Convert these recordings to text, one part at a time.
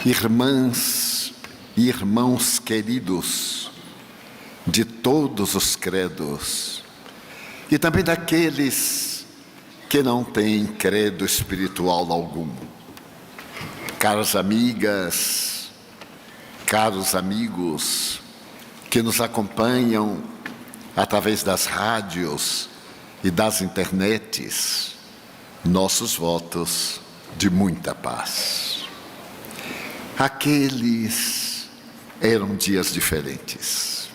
Irmãs e irmãos queridos de todos os credos e também daqueles que não têm credo espiritual algum. Caras amigas, caros amigos que nos acompanham através das rádios e das internets, nossos votos de muita paz. Aqueles eram dias diferentes.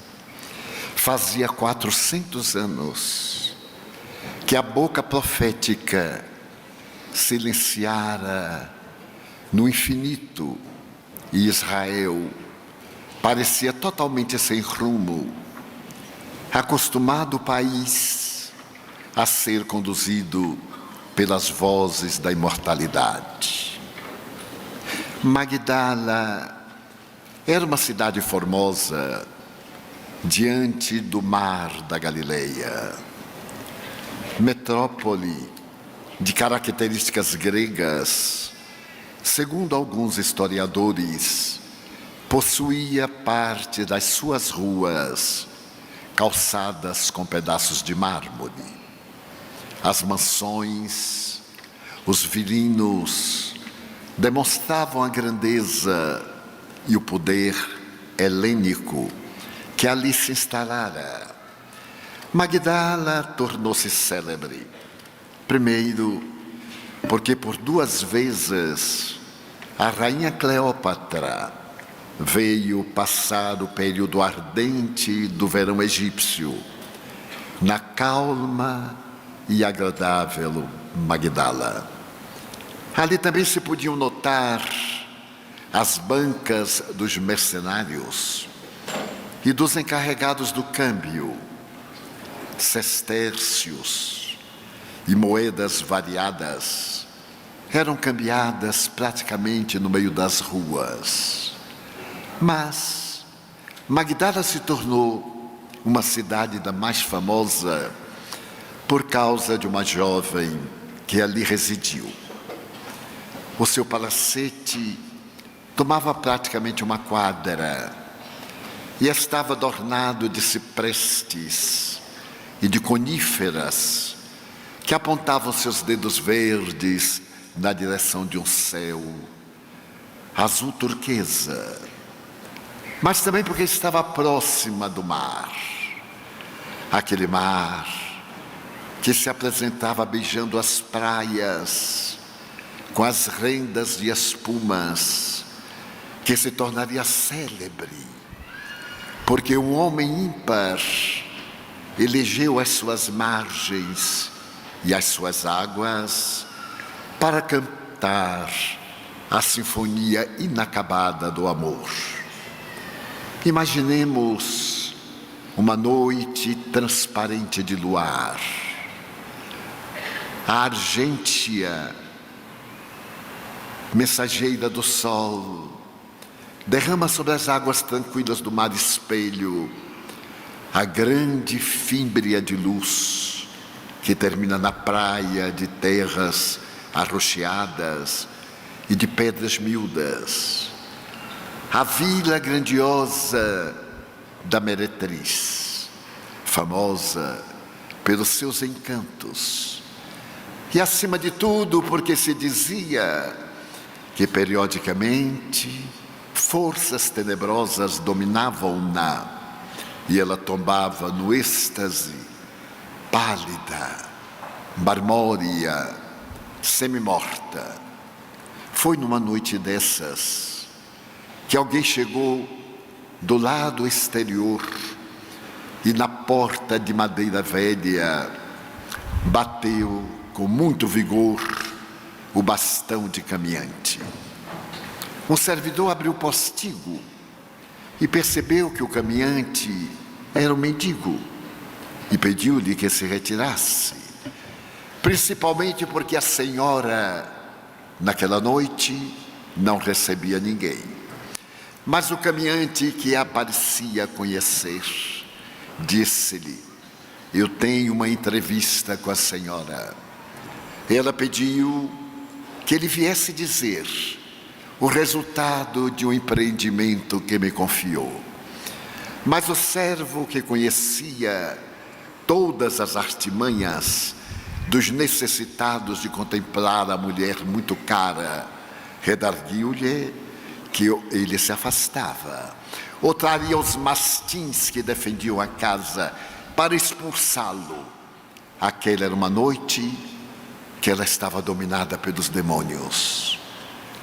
Fazia 400 anos que a boca profética silenciara no infinito e Israel parecia totalmente sem rumo, acostumado o país a ser conduzido pelas vozes da imortalidade. Magdala era uma cidade formosa diante do mar da Galileia, metrópole de características gregas. Segundo alguns historiadores, possuía parte das suas ruas calçadas com pedaços de mármore. As mansões, os virinos demonstravam a grandeza e o poder helênico que ali se instalara. Magdala tornou-se célebre, primeiro porque por 2 vezes a rainha Cleópatra veio passar o período ardente do verão egípcio na calma e agradável Magdala. Ali também se podiam notar as bancas dos mercenários e dos encarregados do câmbio, sestércios e moedas variadas eram cambiadas praticamente no meio das ruas. Mas Magdala se tornou uma cidade da mais famosa por causa de uma jovem que ali residiu. O seu palacete tomava praticamente uma quadra e estava adornado de ciprestes e de coníferas que apontavam seus dedos verdes na direção de um céu azul turquesa, mas também porque estava próxima do mar, aquele mar que se apresentava beijando as praias com as rendas de espumas, que se tornaria célebre, porque um homem ímpar elegeu as suas margens e as suas águas para cantar a sinfonia inacabada do amor. Imaginemos uma noite transparente de luar. A argêntea, mensageira do sol, derrama sobre as águas tranquilas do mar espelho a grande fímbria de luz que termina na praia de terras arroxeadas e de pedras miúdas. A vila grandiosa da meretriz, famosa pelos seus encantos. E acima de tudo, porque se dizia que periodicamente forças tenebrosas dominavam-na e ela tombava no êxtase, pálida, marmórea, semi-morta. Foi numa noite dessas que alguém chegou do lado exterior e na porta de madeira velha bateu com muito vigor o bastão de caminhante. Um servidor abriu o postigo e percebeu que o caminhante era um mendigo e pediu-lhe que se retirasse, principalmente porque a senhora, naquela noite, não recebia ninguém. Mas o caminhante, que a parecia conhecer, disse-lhe: eu tenho uma entrevista com a senhora. Ela pediu que ele viesse dizer o resultado de um empreendimento que me confiou. Mas o servo, que conhecia todas as artimanhas dos necessitados de contemplar a mulher muito cara, redarguiu-lhe que ele se afastava, ou traria os mastins que defendiam a casa para expulsá-lo. Aquela era uma noite que ela estava dominada pelos demônios.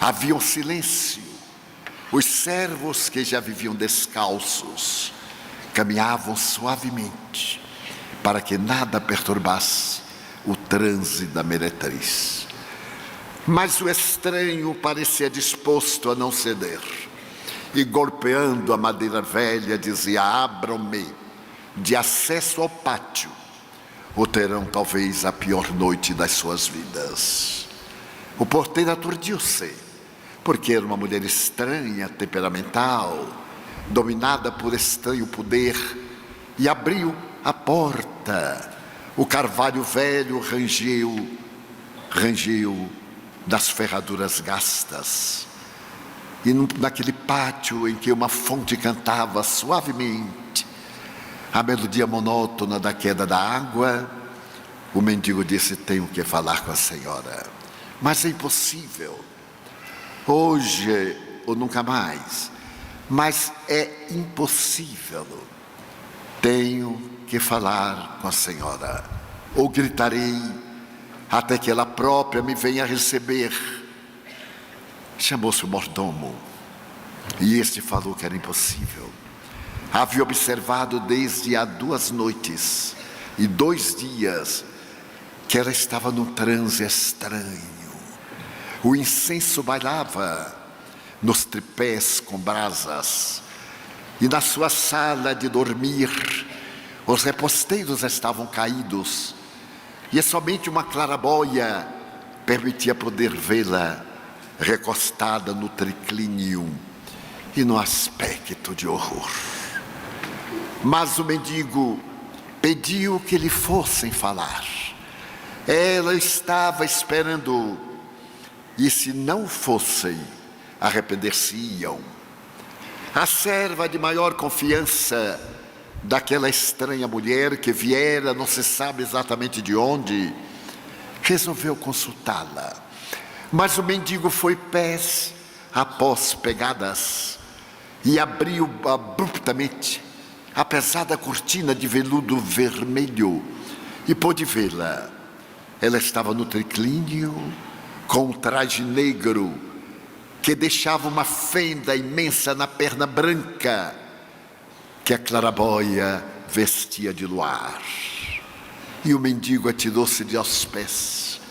Havia um silêncio. Os servos, que já viviam descalços, caminhavam suavemente para que nada perturbasse o transe da meretriz. Mas o estranho parecia disposto a não ceder, e golpeando a madeira velha dizia: abram-me de acesso ao pátio, ou terão talvez a pior noite das suas vidas. O porteiro aturdiu-se, porque era uma mulher estranha, temperamental, dominada por estranho poder, e abriu a porta. O carvalho velho rangeu das ferraduras gastas. E naquele pátio em que uma fonte cantava suavemente a melodia monótona da queda da água, o mendigo disse: tenho que falar com a senhora, mas é impossível, hoje ou nunca mais, mas é impossível, tenho que falar com a senhora, ou gritarei até que ela própria me venha receber. Chamou-se o mordomo, e este falou que era impossível. Havia observado desde há 2 noites e 2 dias que ela estava num transe estranho. O incenso bailava nos tripés com brasas, e na sua sala de dormir os reposteiros estavam caídos, e somente uma claraboia permitia poder vê-la recostada no triclínio e no aspecto de horror. Mas o mendigo pediu que lhe fossem falar. Ela estava esperando, e se não fossem, arrepender-se-iam. A serva de maior confiança daquela estranha mulher que viera, não se sabe exatamente de onde, resolveu consultá-la. Mas o mendigo foi pés após pegadas e abriu abruptamente a pesada cortina de veludo vermelho e pôde vê-la. Ela estava no triclínio com um traje negro que deixava uma fenda imensa na perna branca que a claraboia vestia de luar. E o mendigo atirou-se-lhe aos pés.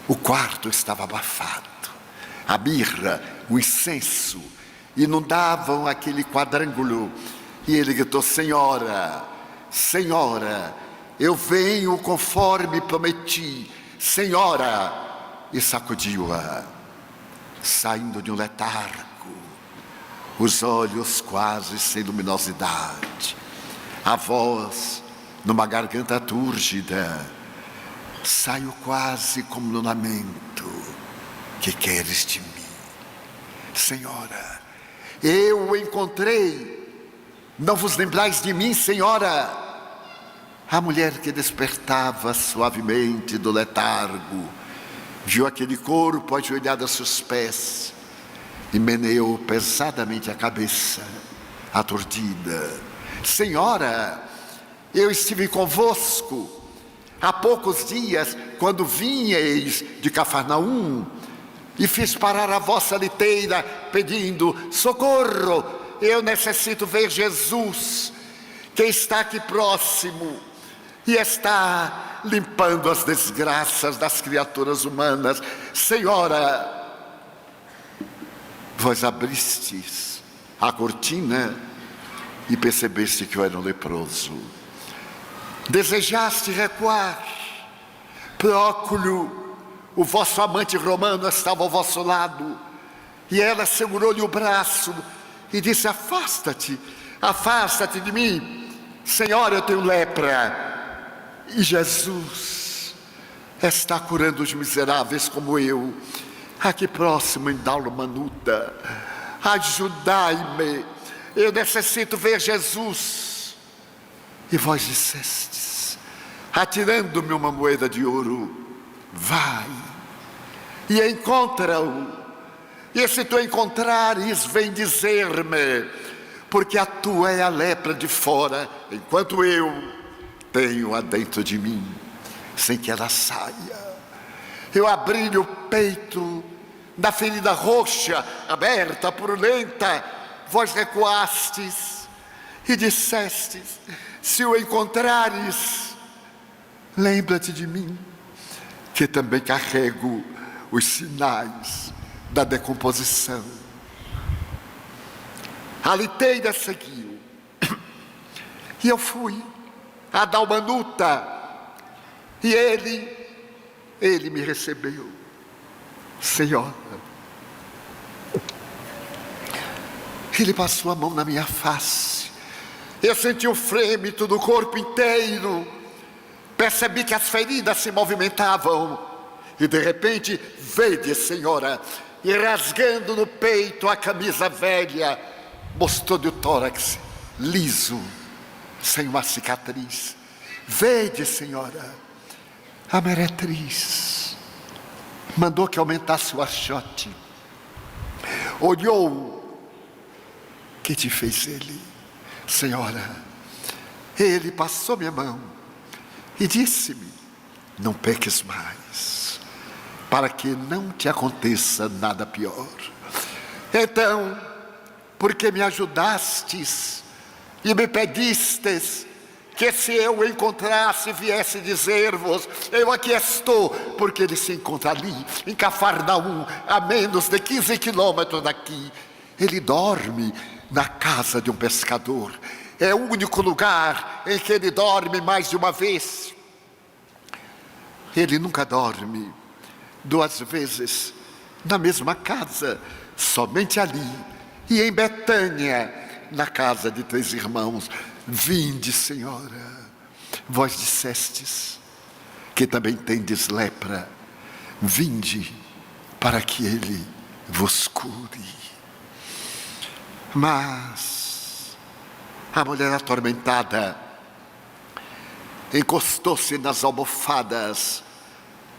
O quarto estava abafado. A mirra, o incenso inundavam aquele quadrângulo. E ele gritou: senhora, senhora, eu venho conforme prometi, senhora. E sacudiu-a, saindo de um letargo, os olhos quase sem luminosidade, a voz numa garganta túrgida. Saio quase como no lamento: que queres de mim? Senhora, eu o encontrei. Não vos lembrais de mim, senhora? A mulher, que despertava suavemente do letargo, viu aquele corpo ajoelhado a seus pés e meneou pesadamente a cabeça, aturdida. Senhora, eu estive convosco há poucos dias, quando vinhais de Cafarnaum, e fiz parar a vossa liteira, pedindo: socorro! Eu necessito ver Jesus, que está aqui próximo e está limpando as desgraças das criaturas humanas. Senhora, vós abristes a cortina e percebeste que eu era um leproso. Desejaste recuar. Próculo, o vosso amante romano, estava ao vosso lado, e ela segurou-lhe o braço e disse: afasta-te, afasta-te de mim. Senhora, eu tenho lepra. E Jesus está curando os miseráveis como eu, aqui próximo em Dalmanuta, ajudai-me, eu necessito ver Jesus. E vós dissestes, atirando-me uma moeda de ouro, vai e encontra-o, e se tu encontrares, vem dizer-me, porque a tua é a lepra de fora, enquanto eu tenho-a dentro de mim, sem que ela saia. Eu abri-lhe o peito, na ferida roxa, aberta, purulenta, vós recuastes e dissestes, se o encontrares, lembra-te de mim, que também carrego os sinais da decomposição. A liteira seguiu, e eu fui a Dalmanuta, e ele me recebeu. Senhora, ele passou a mão na minha face, eu senti o frêmito do corpo inteiro, percebi que as feridas se movimentavam, e de repente, vede, Senhora, e rasgando no peito a camisa velha, mostrou-lhe o tórax liso, sem uma cicatriz. Vede, Senhora, a meretriz mandou que aumentasse o achote, olhou, que te fez ele? Senhora, ele passou minha mão e disse-me, não peques mais, para que não te aconteça nada pior. Então, porque me ajudastes e me pedistes que se eu o encontrasse, viesse dizer-vos, eu aqui estou, porque ele se encontra ali, em Cafarnaum, a menos de 15 quilômetros daqui. Ele dorme na casa de um pescador, é o único lugar em que ele dorme mais de uma vez. Ele nunca dorme 2 vezes na mesma casa, somente ali, e em Betânia, na casa de 3 irmãos. Vinde, Senhora, vós dissestes que também tendes lepra, vinde para que ele vos cure. Mas a mulher atormentada encostou-se nas almofadas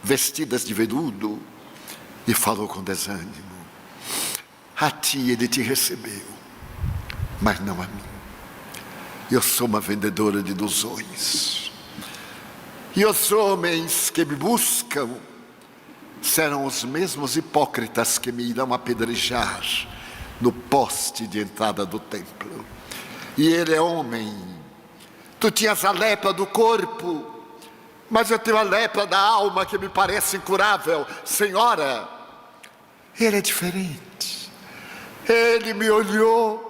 vestidas de veludo e falou com desânimo, a ti ele te recebeu, mas não a mim. Eu sou uma vendedora de ilusões, e os homens que me buscam serão os mesmos hipócritas que me irão apedrejar no poste de entrada do templo. E ele é homem. Tu tinhas a lepra do corpo, mas eu tenho a lepra da alma que me parece incurável. Senhora, ele é diferente. Ele me olhou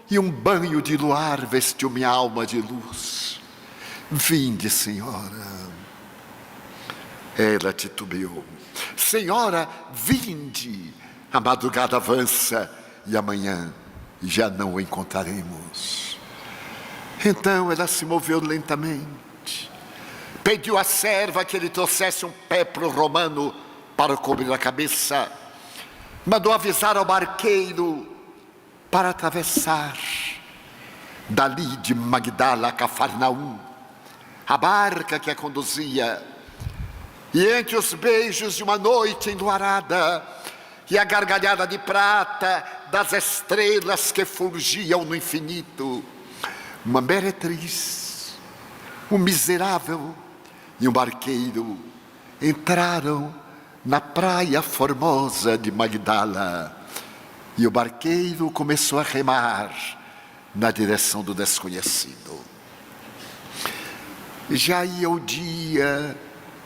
e um banho de luar vestiu minha alma de luz. Vinde, Senhora. Ela titubeou. Senhora, vinde. A madrugada avança e amanhã já não o encontraremos. Então ela se moveu lentamente, pediu à serva que lhe trouxesse um pépro romano para cobrir a cabeça, mandou avisar ao barqueiro para atravessar dali de Magdala a Cafarnaum, a barca que a conduzia. E entre os beijos de uma noite enluarada e a gargalhada de prata das estrelas que fulgiam no infinito, uma meretriz, um miserável e um barqueiro entraram na praia formosa de Magdala, e o barqueiro começou a remar na direção do desconhecido. Já ia o dia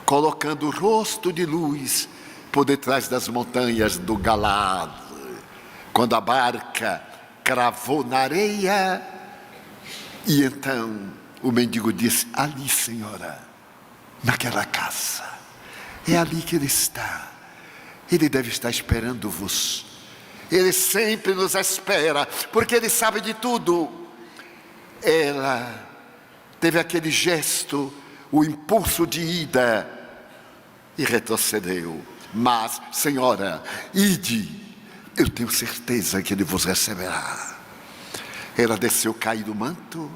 colocando o rosto de luz por detrás das montanhas do Galaad, quando a barca cravou na areia, e então o mendigo disse, ali, Senhora, naquela casa, é ali que ele está, ele deve estar esperando-vos, ele sempre nos espera, porque ele sabe de tudo. Ela teve aquele gesto, o impulso de ida, e retrocedeu. Mas, Senhora, ide, eu tenho certeza que Ele vos receberá. Ela desceu caído o manto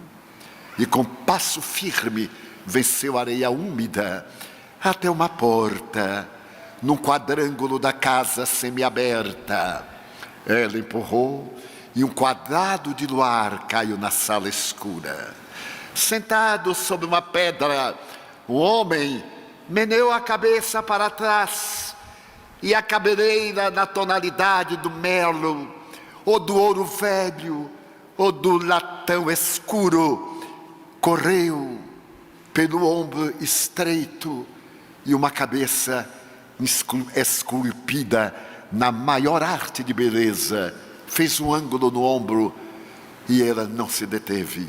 e com passo firme venceu a areia úmida até uma porta num quadrângulo da casa semiaberta. Ela empurrou e um quadrado de luar caiu na sala escura. Sentado sobre uma pedra, o homem meneou a cabeça para trás e a cabeleira na tonalidade do merlo, ou do ouro velho, ou do latão escuro, correu pelo ombro estreito e uma cabeça esculpida na maior arte de beleza fez um ângulo no ombro e ela não se deteve.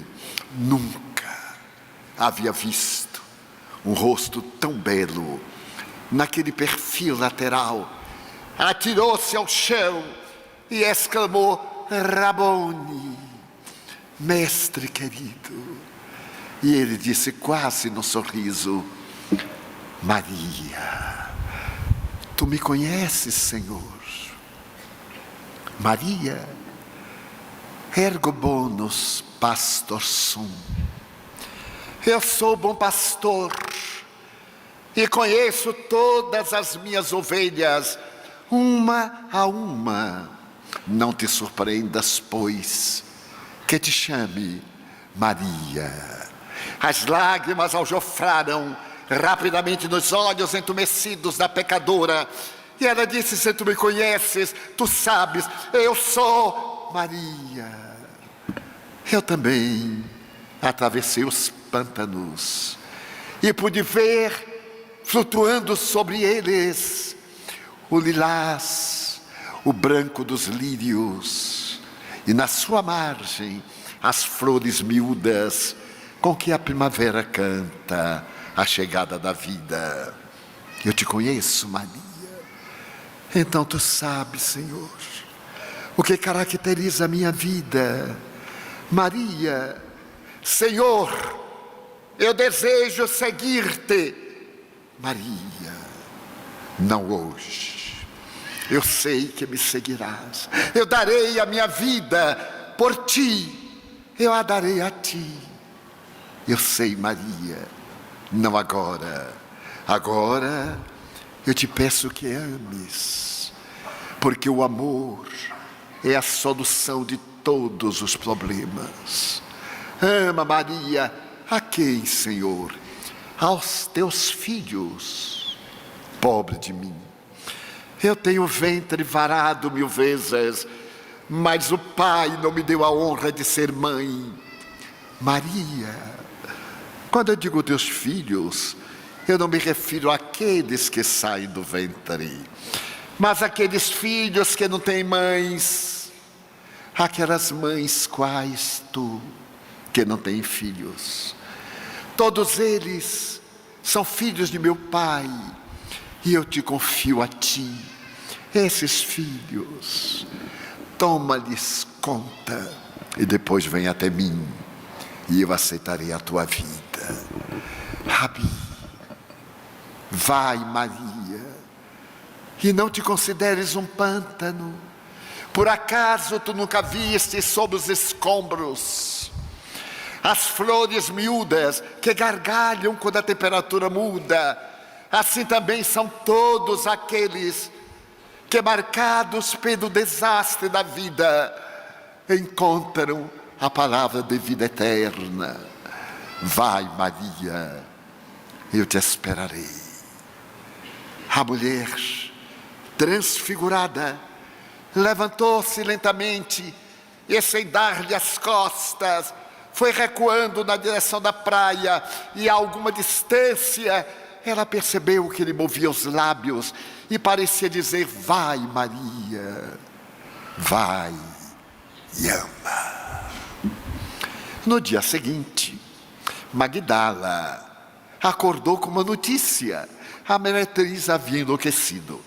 Nunca havia visto um rosto tão belo naquele perfil lateral. Atirou-se ao chão e exclamou: Rabone, mestre querido. E ele disse quase no sorriso: Maria, tu me conheces, Senhor? Maria, ergo bonus pastor sum. Eu sou bom pastor e conheço todas as minhas ovelhas, uma a uma. Não te surpreendas, pois, que te chame Maria. As lágrimas aljofraram rapidamente nos olhos entumecidos da pecadora. E ela disse: se tu me conheces, tu sabes, eu sou Maria. Eu também atravessei os pântanos e pude ver, flutuando sobre eles, o lilás, o branco dos lírios, e na sua margem as flores miúdas com que a primavera canta a chegada da vida. Eu te conheço, Maria. Então tu sabes, Senhor, o que caracteriza a minha vida. Maria, Senhor, eu desejo seguir-te. Maria, não hoje. Eu sei que me seguirás. Eu darei a minha vida por ti. Eu a darei a ti. Eu sei, Maria, não agora. Agora eu te peço que ames, porque o amor é a solução de todos os problemas. Ama, Maria. A quem, Senhor? Aos teus filhos. Pobre de mim. Eu tenho o ventre varado 1000 vezes, mas o Pai não me deu a honra de ser mãe. Maria, quando eu digo teus filhos, eu não me refiro àqueles que saem do ventre, mas àqueles filhos que não têm mães, aquelas mães quais tu, que não têm filhos. Todos eles são filhos de meu Pai, e eu te confio a ti. Esses filhos, toma-lhes conta, e depois vem até mim, e eu aceitarei a tua vida. Rabi, vai, Maria, e não te consideres um pântano. Por acaso tu nunca viste sob os escombros as flores miúdas que gargalham quando a temperatura muda? Assim também são todos aqueles que, marcados pelo desastre da vida, encontram a palavra de vida eterna. Vai, Maria, eu te esperarei. A mulher, transfigurada, levantou-se lentamente e, sem dar-lhe as costas, foi recuando na direção da praia, e a alguma distância ela percebeu que ele movia os lábios e parecia dizer: vai, Maria, vai e ama. No dia seguinte, Magdala acordou com uma notícia: a meretriz havia enlouquecido.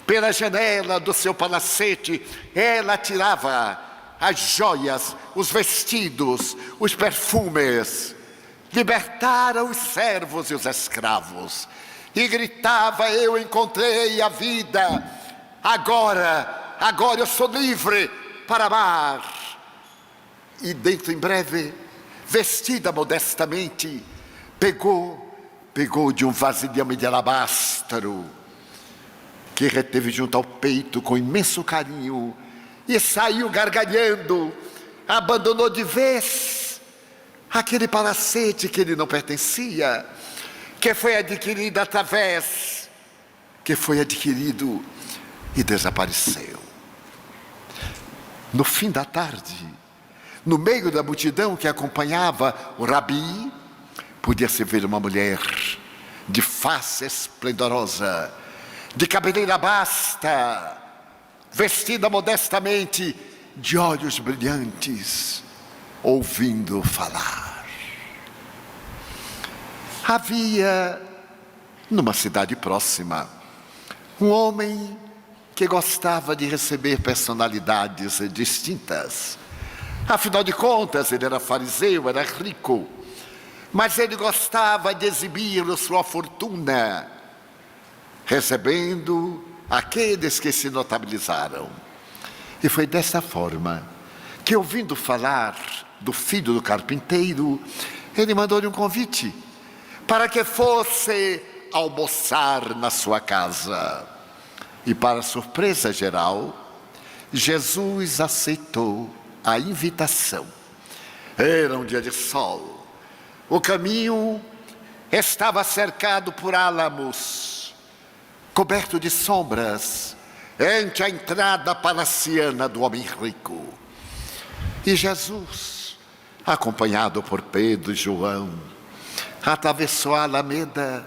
Pela janela do seu palacete, ela tirava as joias, os vestidos, os perfumes. Libertara os servos e os escravos. e gritava: eu encontrei a vida, agora eu sou livre para amar. E dentro em breve, vestida modestamente, pegou de um vasilhame de alabastro, que reteve junto ao peito com imenso carinho, e saiu gargalhando, abandonou de vez aquele palacete que lhe não pertencia, que foi adquirido e desapareceu. No fim da tarde, no meio da multidão que acompanhava o rabi, podia-se ver uma mulher de face esplendorosa, de cabeleira basta, vestida modestamente, de olhos brilhantes, ouvindo falar. Havia, numa cidade próxima, um homem que gostava de receber personalidades distintas. Afinal de contas, ele era fariseu, era rico, mas ele gostava de exibir sua fortuna, recebendo aqueles que se notabilizaram. E foi dessa forma que, ouvindo falar do filho do carpinteiro, ele mandou-lhe um convite para que fosse almoçar na sua casa. E, para surpresa geral, Jesus aceitou a invitação. Era um dia de sol. O caminho estava cercado por álamos, coberto de sombras, ante a entrada palaciana do homem rico. E Jesus, acompanhado por Pedro e João, atravessou a alameda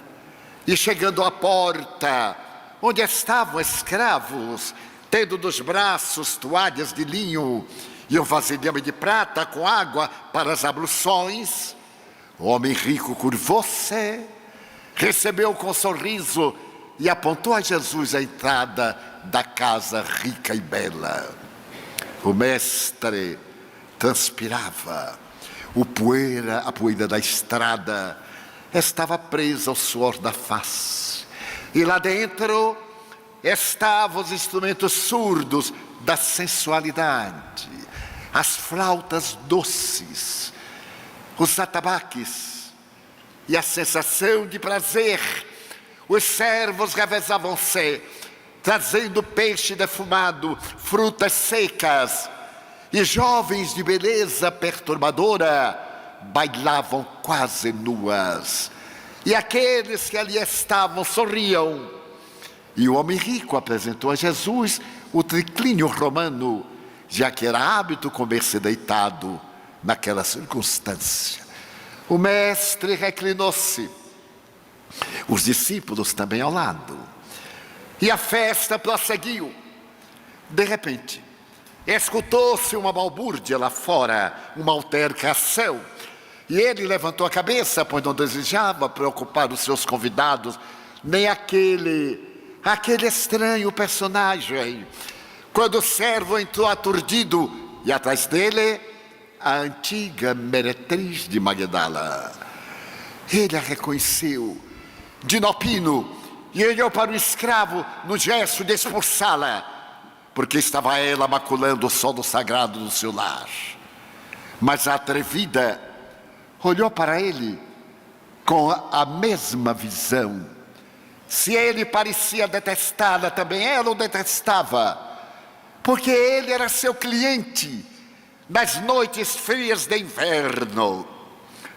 e, chegando à porta, onde estavam escravos, tendo nos braços toalhas de linho e um vasilhame de prata com água para as abluções, o homem rico curvou-se, recebeu com sorriso e apontou a Jesus a entrada da casa rica e bela. O mestre transpirava, a poeira da estrada estava presa ao suor da face. E lá dentro estavam os instrumentos surdos da sensualidade, as flautas doces, os atabaques e a sensação de prazer. Os servos revezavam-se, trazendo peixe defumado, frutas secas, e jovens de beleza perturbadora bailavam quase nuas. E aqueles que ali estavam sorriam. E o homem rico apresentou a Jesus o triclínio romano, já que era hábito comer-se deitado naquela circunstância. O mestre reclinou-se, os discípulos também ao lado, e a festa prosseguiu. De repente, escutou-se uma balbúrdia lá fora, uma altercação, e ele levantou a cabeça, pois não desejava preocupar os seus convidados, nem aquele estranho personagem. Quando o servo entrou aturdido, e atrás dele, a antiga meretriz de Magdala. Ele a reconheceu de Nopino e olhou para o escravo no gesto de expulsá-la, porque estava ela maculando o sono sagrado do seu lar. Mas a atrevida olhou para ele com a mesma visão. Se ele parecia detestá-la, também ela o detestava, porque ele era seu cliente nas noites frias de inverno.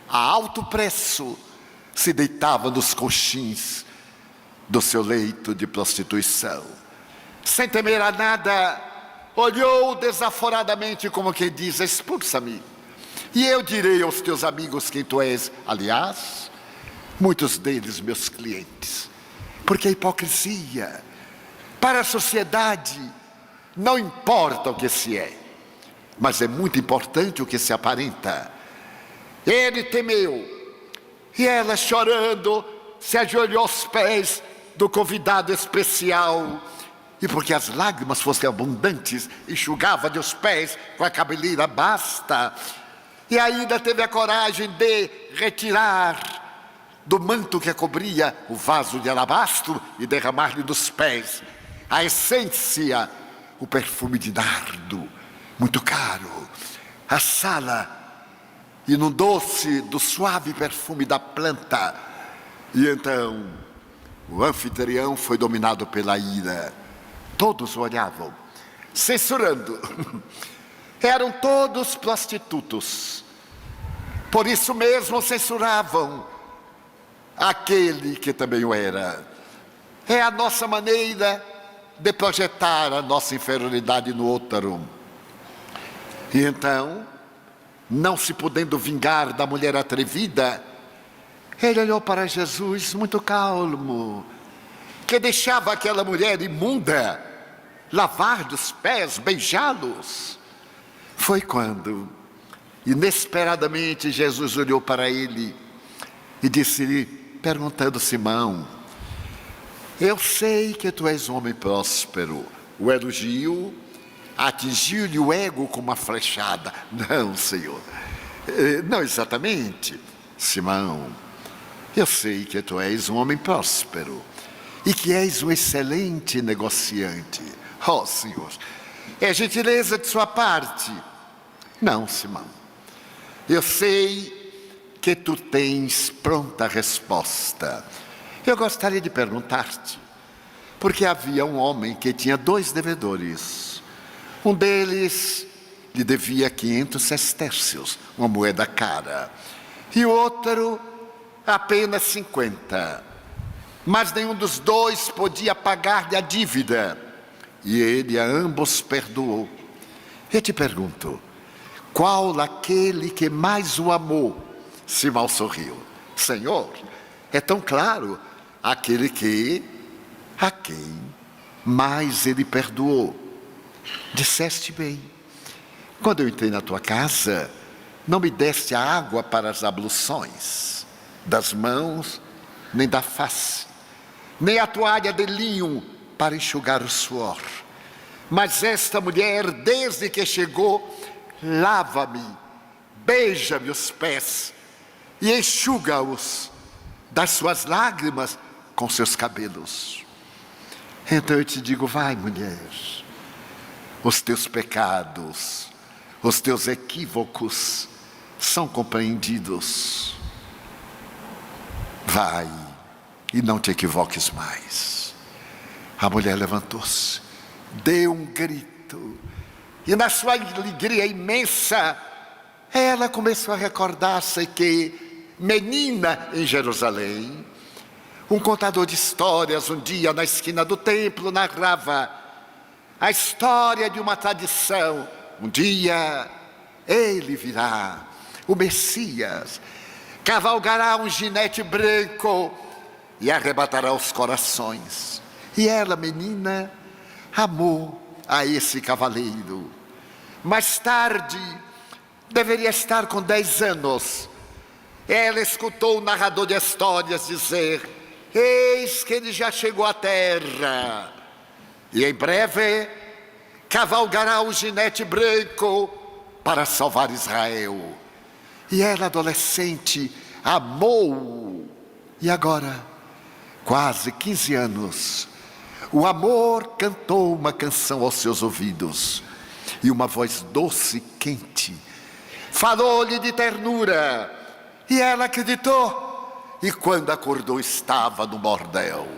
A alto preço se deitava nos coxins do seu leito de prostituição. Sem temer a nada, olhou desaforadamente, como quem diz: expulsa-me, e eu direi aos teus amigos quem tu és. Aliás, muitos deles meus clientes. Porque a hipocrisia, para a sociedade, não importa o que se é, mas é muito importante o que se aparenta. Ele temeu, e ela, chorando, se ajoelhou aos pés do convidado especial, e porque as lágrimas fossem abundantes, enxugava-lhe os pés com a cabeleira basta, e ainda teve a coragem de retirar do manto que cobria o vaso de alabastro e derramar-lhe dos pés a essência, o perfume de nardo, muito caro. A sala inundou-se do suave perfume da planta. E então o anfitrião foi dominado pela ira. Todos o olhavam, censurando. Eram todos prostitutos. Por isso mesmo censuravam aquele que também o era. É a nossa maneira de projetar a nossa inferioridade no outro. E então, não se podendo vingar da mulher atrevida, ele olhou para Jesus muito calmo, que deixava aquela mulher imunda lavar-lhe os pés, beijá-los. Foi quando, inesperadamente, Jesus olhou para ele e disse-lhe, perguntando Simão: eu sei que tu és um homem próspero. O elogio atingiu-lhe o ego com uma flechada. Não, Senhor, não exatamente. Simão, eu sei que tu és um homem próspero e que és um excelente negociante. Oh, Senhor, é gentileza de sua parte. Não, Simão, eu sei que tu tens pronta resposta. Eu gostaria de perguntar-te, porque havia um homem que tinha 2 devedores. Um deles lhe devia 500 sestércios, uma moeda cara, e o outro apenas 50. Mas nenhum dos 2 podia pagar-lhe a dívida, e ele a ambos perdoou. Eu te pergunto, qual aquele que mais o amou? Simão sorriu. Senhor, é tão claro, aquele a quem mais ele perdoou. Disseste bem. Quando eu entrei na tua casa, não me deste a água para as abluções das mãos, nem da face, nem a toalha de linho para enxugar o suor. Mas esta mulher, desde que chegou, lava-me, beija-me os pés e enxuga-os das suas lágrimas com seus cabelos. Então eu te digo, vai, mulher, os teus pecados, os teus equívocos são compreendidos. Vai e não te equivoques mais. A mulher levantou-se, deu um grito, e na sua alegria imensa, ela começou a recordar-se que, menina em Jerusalém, um contador de histórias, um dia na esquina do templo, narrava a história de uma tradição. Um dia ele virá, o Messias, cavalgará um ginete branco e arrebatará os corações. E ela, menina, amou a esse cavaleiro. Mais tarde, deveria estar com 10 anos, ela escutou o narrador de histórias dizer: eis que ele já chegou à terra, e em breve cavalgará o ginete branco para salvar Israel. E ela, adolescente, amou. E agora, quase 15 anos, o amor cantou uma canção aos seus ouvidos, e uma voz doce e quente falou-lhe de ternura, e ela acreditou, e quando acordou estava no bordel.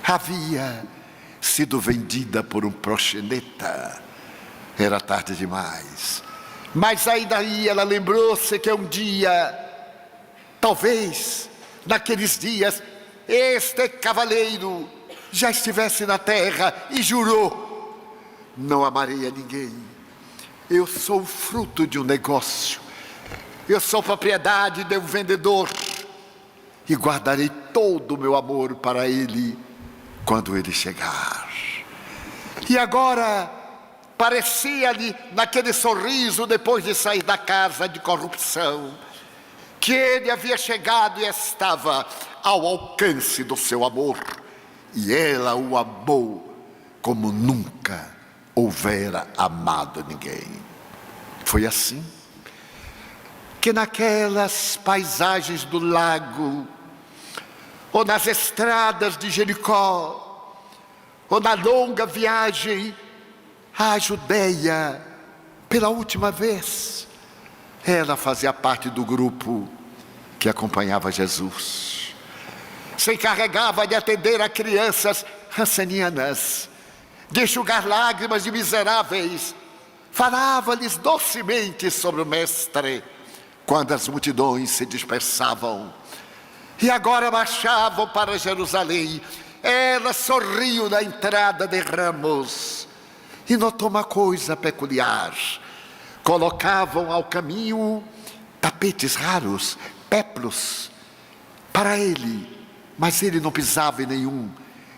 Havia sido vendida por um proxeneta. Era tarde demais, mas ainda aí ela lembrou-se que um dia, talvez naqueles dias, este cavaleiro já estivesse na terra e jurou: não amarei a ninguém, eu sou fruto de um negócio, eu sou propriedade de um vendedor, e guardarei todo o meu amor para ele quando ele chegar. E agora parecia-lhe, naquele sorriso depois de sair da casa de corrupção, que ele havia chegado e estava ao alcance do seu amor, e ela o amou como nunca houvera amado ninguém. Foi assim que naquelas paisagens do lago, ou nas estradas de Jericó, ou na longa viagem à Judeia, pela última vez, ela fazia parte do grupo que acompanhava Jesus. Se encarregava de atender a crianças rancenianas, de enxugar lágrimas de miseráveis, falava-lhes docemente sobre o Mestre, quando as multidões se dispersavam. E agora marchavam para Jerusalém. Ela sorriu na entrada de ramos e notou uma coisa peculiar. Colocavam ao caminho tapetes raros, péplos, para ele, mas ele não pisava em nenhum.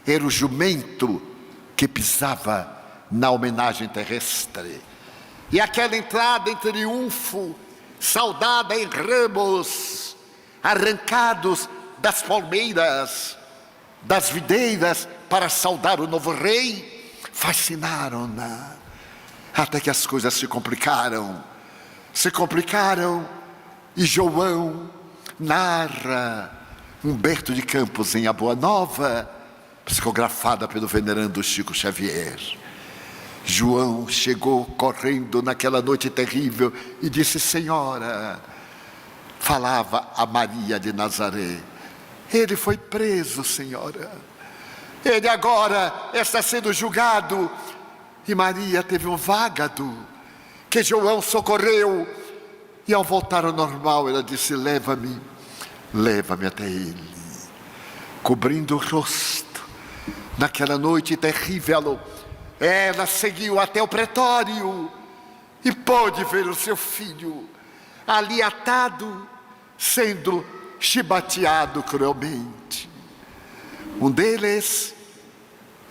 Era o jumento que pisava na homenagem terrestre. E aquela entrada em triunfo, saudada em ramos arrancados das palmeiras, das videiras, para saudar o novo rei, fascinaram-na. Até que as coisas se complicaram, e João narra Humberto de Campos em A Boa Nova, psicografada pelo venerando Chico Xavier. João chegou correndo naquela noite terrível e disse: Senhora, falava a Maria de Nazaré, ele foi preso, senhora. Ele agora está sendo julgado. E Maria teve um vágado que João socorreu. E ao voltar ao normal, ela disse: leva-me até ele. Cobrindo o rosto, naquela noite terrível, ela seguiu até o pretório e pôde ver o seu filho ali atado, sendo chibateado cruelmente. Um deles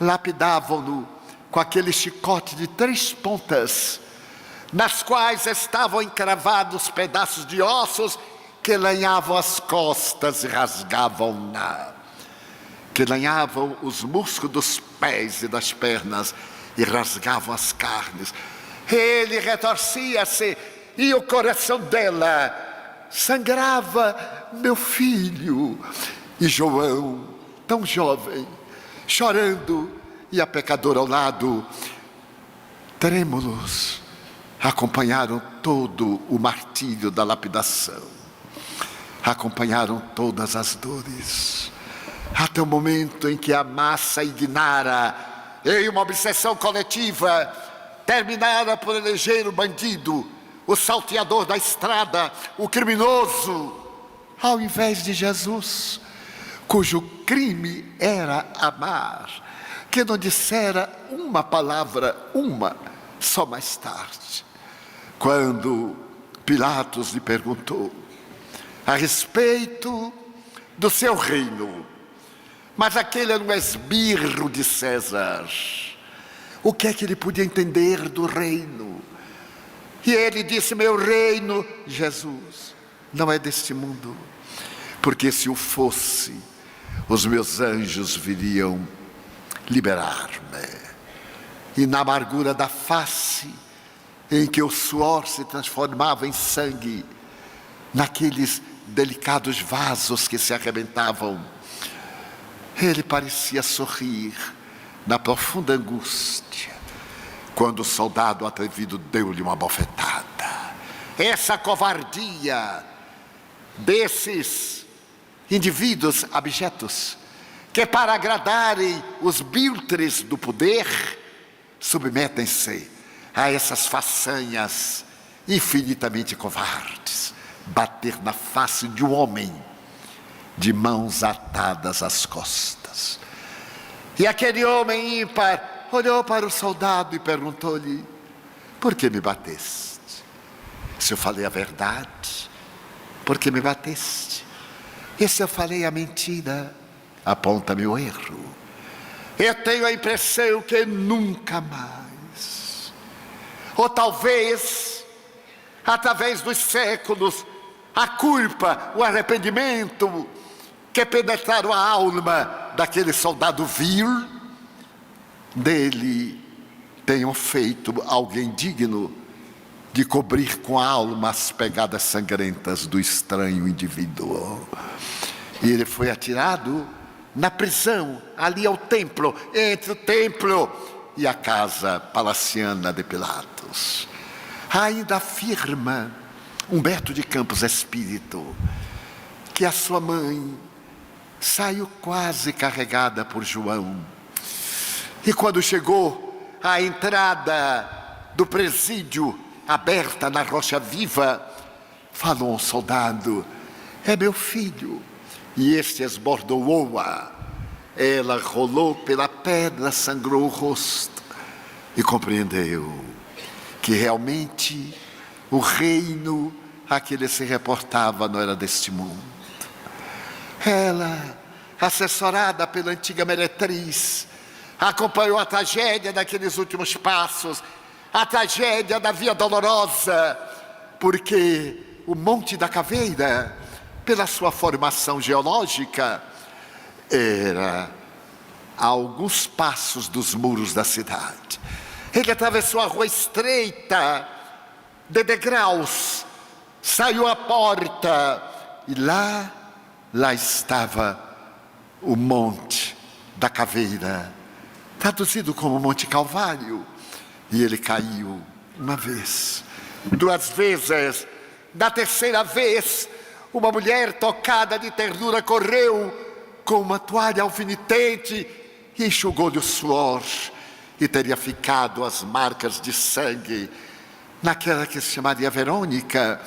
lapidavam-no com aquele chicote de 3 pontas, nas quais estavam encravados pedaços de ossos que lanhavam as costas e rasgavam-na, que lanhavam os músculos dos pés e das pernas e rasgavam as carnes. Ele retorcia-se e o coração dela sangrava: meu filho. E João, tão jovem, chorando, e a pecadora ao lado, trêmulos, acompanharam todo o martírio da lapidação, acompanharam todas as dores, até o momento em que a massa ignara, em uma obsessão coletiva, terminara por eleger o bandido, o salteador da estrada, o criminoso, ao invés de Jesus, cujo crime era amar, que não dissera uma palavra, só mais tarde, quando Pilatos lhe perguntou a respeito do seu reino. Mas aquele era um esbirro de César. O que é que ele podia entender do reino? E ele disse: meu reino, Jesus, não é deste mundo, porque se o fosse, os meus anjos viriam liberar-me. E na amargura da face, em que o suor se transformava em sangue, naqueles delicados vasos que se arrebentavam, ele parecia sorrir na profunda angústia, quando o soldado atrevido deu-lhe uma bofetada. Essa covardia desses indivíduos abjetos, que para agradarem os biltres do poder, submetem-se a essas façanhas infinitamente covardes. Bater na face de um homem de mãos atadas às costas. E aquele homem ímpar olhou para o soldado e perguntou-lhe: por que me bateste? Se eu falei a verdade, por que me bateste? E se eu falei a mentira, aponta-me o erro. Eu tenho a impressão que nunca mais, ou talvez, através dos séculos, a culpa, o arrependimento que penetraram a alma daquele soldado vil, dele tenham feito alguém digno de cobrir com a alma as pegadas sangrentas do estranho indivíduo. E ele foi atirado na prisão, ali ao templo, entre o templo e a casa palaciana de Pilatos. Ainda afirma Humberto de Campos Espírito que a sua mãe saiu quase carregada por João. E quando chegou à entrada do presídio, aberta na Rocha Viva, falou um soldado: é meu filho. E este esbordoou-a. Ela rolou pela pedra, sangrou o rosto e compreendeu que realmente o reino a que ele se reportava não era deste mundo. Ela, assessorada pela antiga meretriz, acompanhou a tragédia daqueles últimos passos, a tragédia da Via Dolorosa, porque o Monte da Caveira, pela sua formação geológica, era a alguns passos dos muros da cidade. Ele atravessou a rua estreita de degraus, saiu à porta e lá estava o Monte da Caveira, traduzido como Monte Calvário. E ele caiu uma vez, duas vezes, na terceira vez, uma mulher tocada de ternura correu com uma toalha alfinetante e enxugou-lhe o suor, e teria ficado as marcas de sangue naquela que se chamaria Verônica.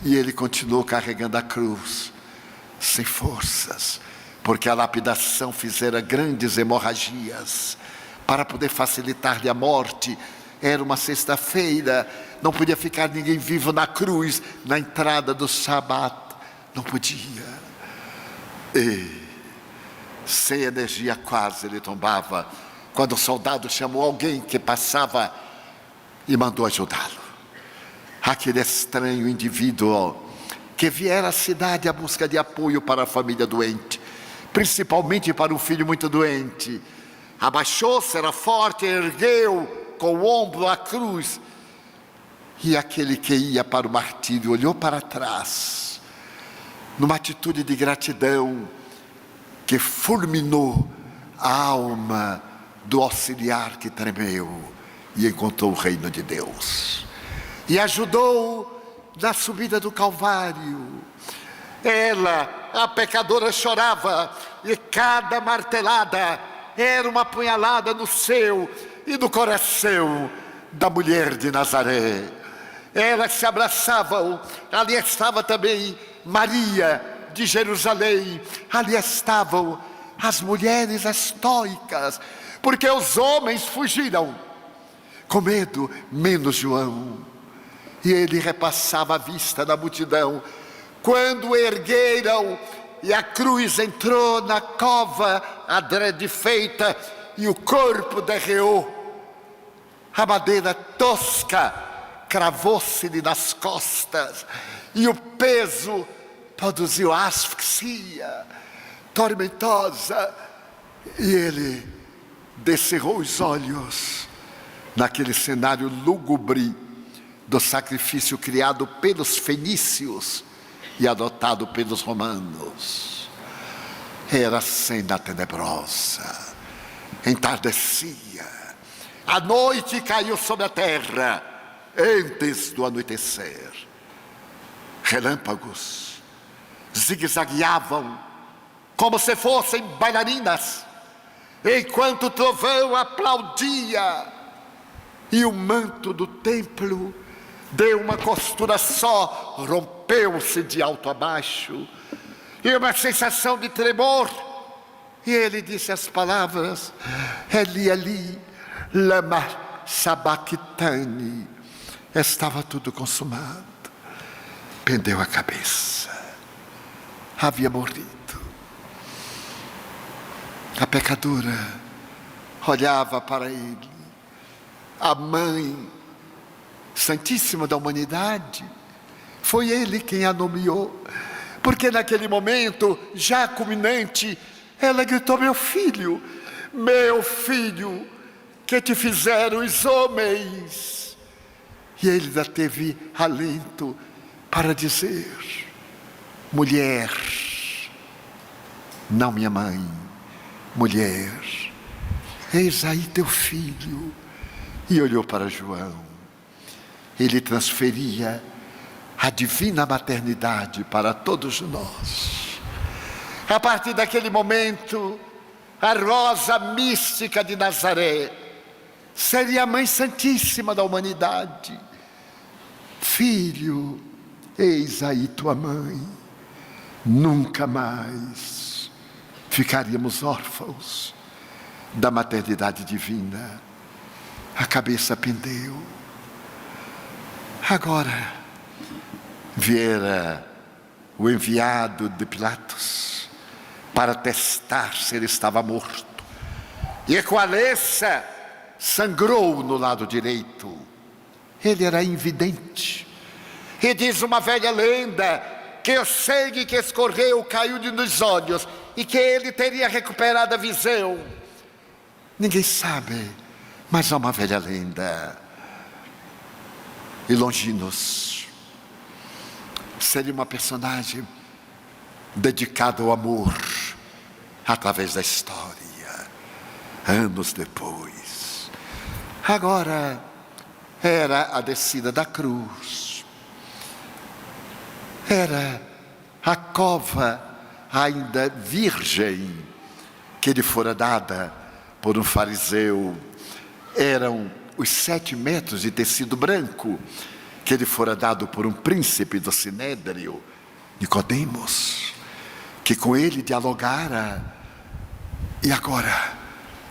E ele continuou carregando a cruz, sem forças, porque a lapidação fizera grandes hemorragias. Para poder facilitar-lhe a morte, era uma sexta-feira, não podia ficar ninguém vivo na cruz, na entrada do sábado, não podia. E, sem energia quase, ele tombava, quando o soldado chamou alguém que passava e mandou ajudá-lo. Aquele estranho indivíduo que viera à cidade à busca de apoio para a família doente, principalmente para um filho muito doente, abaixou-se, era forte, ergueu com o ombro a cruz, e aquele que ia para o martírio olhou para trás, numa atitude de gratidão que fulminou a alma do auxiliar que tremeu e encontrou o reino de Deus. E ajudou na subida do Calvário. Ela, a pecadora, chorava, e cada martelada era uma punhalada no seu e no coração da mulher de Nazaré. Elas se abraçavam. Ali estava também Maria de Jerusalém. Ali estavam as mulheres estoicas, porque os homens fugiram com medo, menos João. E ele repassava a vista da multidão. Quando ergueram e a cruz entrou na cova adrede feita e o corpo derreou, a madeira tosca cravou-se-lhe nas costas e o peso produziu asfixia tormentosa. E ele descerrou os olhos naquele cenário lúgubre do sacrifício criado pelos fenícios e adotado pelos romanos. Era cena tenebrosa, entardecia, a noite caiu sobre a terra antes do anoitecer. Relâmpagos zigue-zagueavam como se fossem bailarinas, enquanto o trovão aplaudia, e o manto do templo deu uma costura só, rompeu-se de alto a baixo, e uma sensação de tremor. E ele disse as palavras: Eli, Eli, lama sabachthani. Estava tudo consumado. Pendeu a cabeça. Havia morrido. A pecadora olhava para ele. A mãe santíssima da humanidade, foi ele quem a nomeou, porque naquele momento já culminante, ela gritou: meu filho, que te fizeram os homens. E ele ainda teve alento para dizer: mulher, não minha mãe, mulher, eis aí teu filho. E olhou para João. Ele transferia a divina maternidade para todos nós. A partir daquele momento, a rosa mística de Nazaré seria a mãe santíssima da humanidade. Filho, eis aí tua mãe. Nunca mais ficaríamos órfãos da maternidade divina. A cabeça pendeu. Agora viera o enviado de Pilatos para testar se ele estava morto. E com a lança sangrou no lado direito. Ele era invidente. E diz uma velha lenda que o sangue que escorreu caiu nos olhos e que ele teria recuperado a visão. Ninguém sabe, mas há uma velha lenda. E Longinos seria uma personagem dedicada ao amor através da história, anos depois. Agora era a descida da cruz, era a cova ainda virgem que lhe fora dada por um fariseu. Eram os 7 metros de tecido branco que lhe fora dado por um príncipe do Sinédrio, Nicodemos, que com ele dialogara. E agora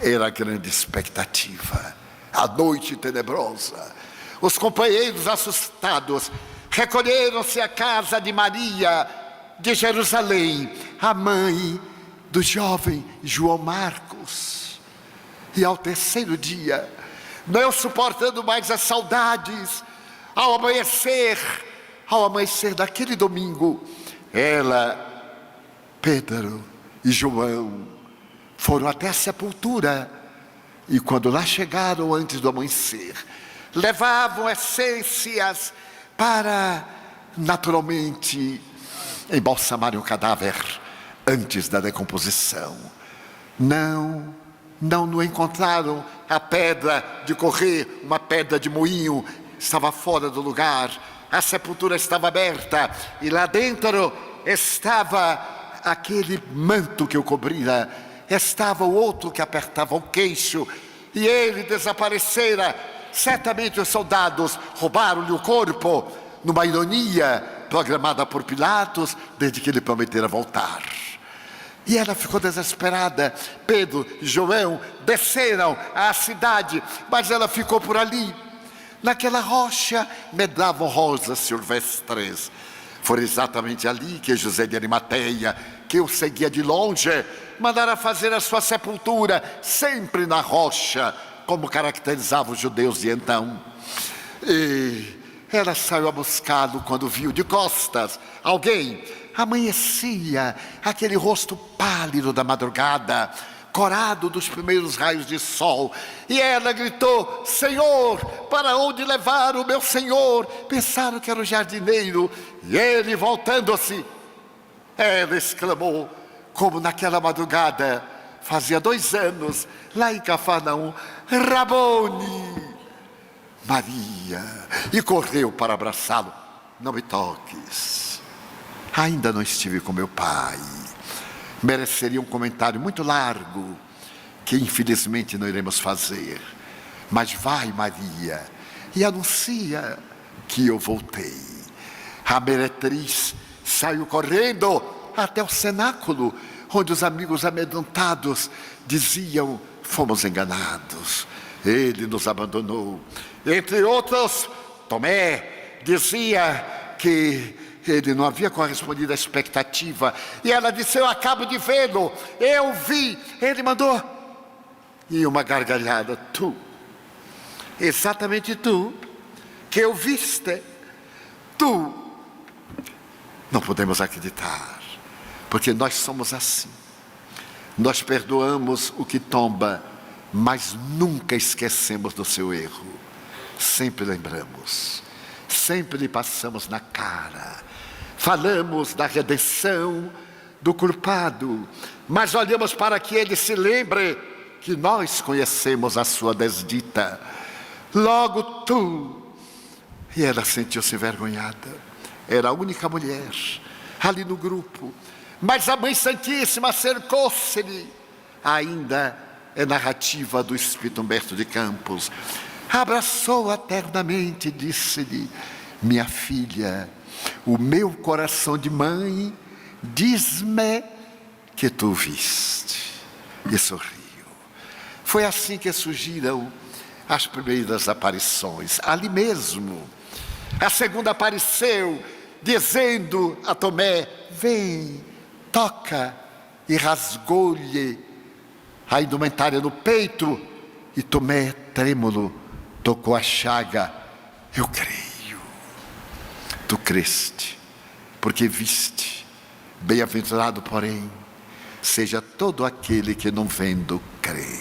era a grande expectativa, a noite tenebrosa. Os companheiros assustados recolheram-se à casa de Maria de Jerusalém, a mãe do jovem João Marcos. E ao terceiro dia, não suportando mais as saudades, ao amanhecer daquele domingo, ela, Pedro e João foram até a sepultura. E quando lá chegaram antes do amanhecer, levavam essências para, naturalmente, embalsamarem o cadáver antes da decomposição. Não encontraram a pedra de correr, uma pedra de moinho, estava fora do lugar. A sepultura estava aberta e lá dentro estava aquele manto que o cobria, estava o outro que apertava o queixo, e ele desaparecera. Certamente os soldados roubaram-lhe o corpo, numa ironia programada por Pilatos, desde que ele prometera voltar. E ela ficou desesperada. Pedro e João desceram à cidade, mas ela ficou por ali. Naquela rocha medravam rosas silvestres. Foi exatamente ali que José de Arimateia, que o seguia de longe, mandara fazer a sua sepultura, sempre na rocha, como caracterizavam os judeus de então. E ela saiu a buscá-lo quando viu de costas alguém. Amanhecia aquele rosto pálido da madrugada, corado dos primeiros raios de sol. E ela gritou: Senhor, para onde levar o meu Senhor? Pensaram que era o jardineiro. E ele, voltando-se, ela exclamou, como naquela madrugada, fazia 2 anos, lá em Cafarnaum: Rabone, Maria. E correu para abraçá-lo. Não me toques. Ainda não estive com meu pai. Mereceria um comentário muito largo, que infelizmente não iremos fazer. Mas vai, Maria, e anuncia que eu voltei. A meretriz saiu correndo até o cenáculo, onde os amigos amedrontados diziam: fomos enganados, ele nos abandonou. Entre outros, Tomé dizia que ele não havia correspondido à expectativa. E ela disse: eu acabo de vê-lo, eu vi, ele mandou. E uma gargalhada: tu, exatamente tu, que eu viste, tu. Não podemos acreditar, porque nós somos assim. Nós perdoamos o que tomba, mas nunca esquecemos do seu erro. sempre lembramos, sempre lhe passamos na cara. Falamos da redenção do culpado, mas olhamos para que ele se lembre que nós conhecemos a sua desdita. Logo tu. E ela sentiu-se envergonhada. Era a única mulher ali no grupo. Mas a Mãe Santíssima acercou-se-lhe. Ainda é narrativa do Espírito Humberto de Campos. Abraçou-a ternamente e disse-lhe: minha filha, o meu coração de mãe diz-me que tu viste. E sorriu. Foi assim que surgiram as primeiras aparições, ali mesmo. A segunda apareceu, dizendo a Tomé: vem, toca, e rasgou-lhe a indumentária no peito, e Tomé, trêmulo, tocou a chaga. Eu creio. Tu creste, porque viste. Bem-aventurado, porém, seja todo aquele que não vendo crê.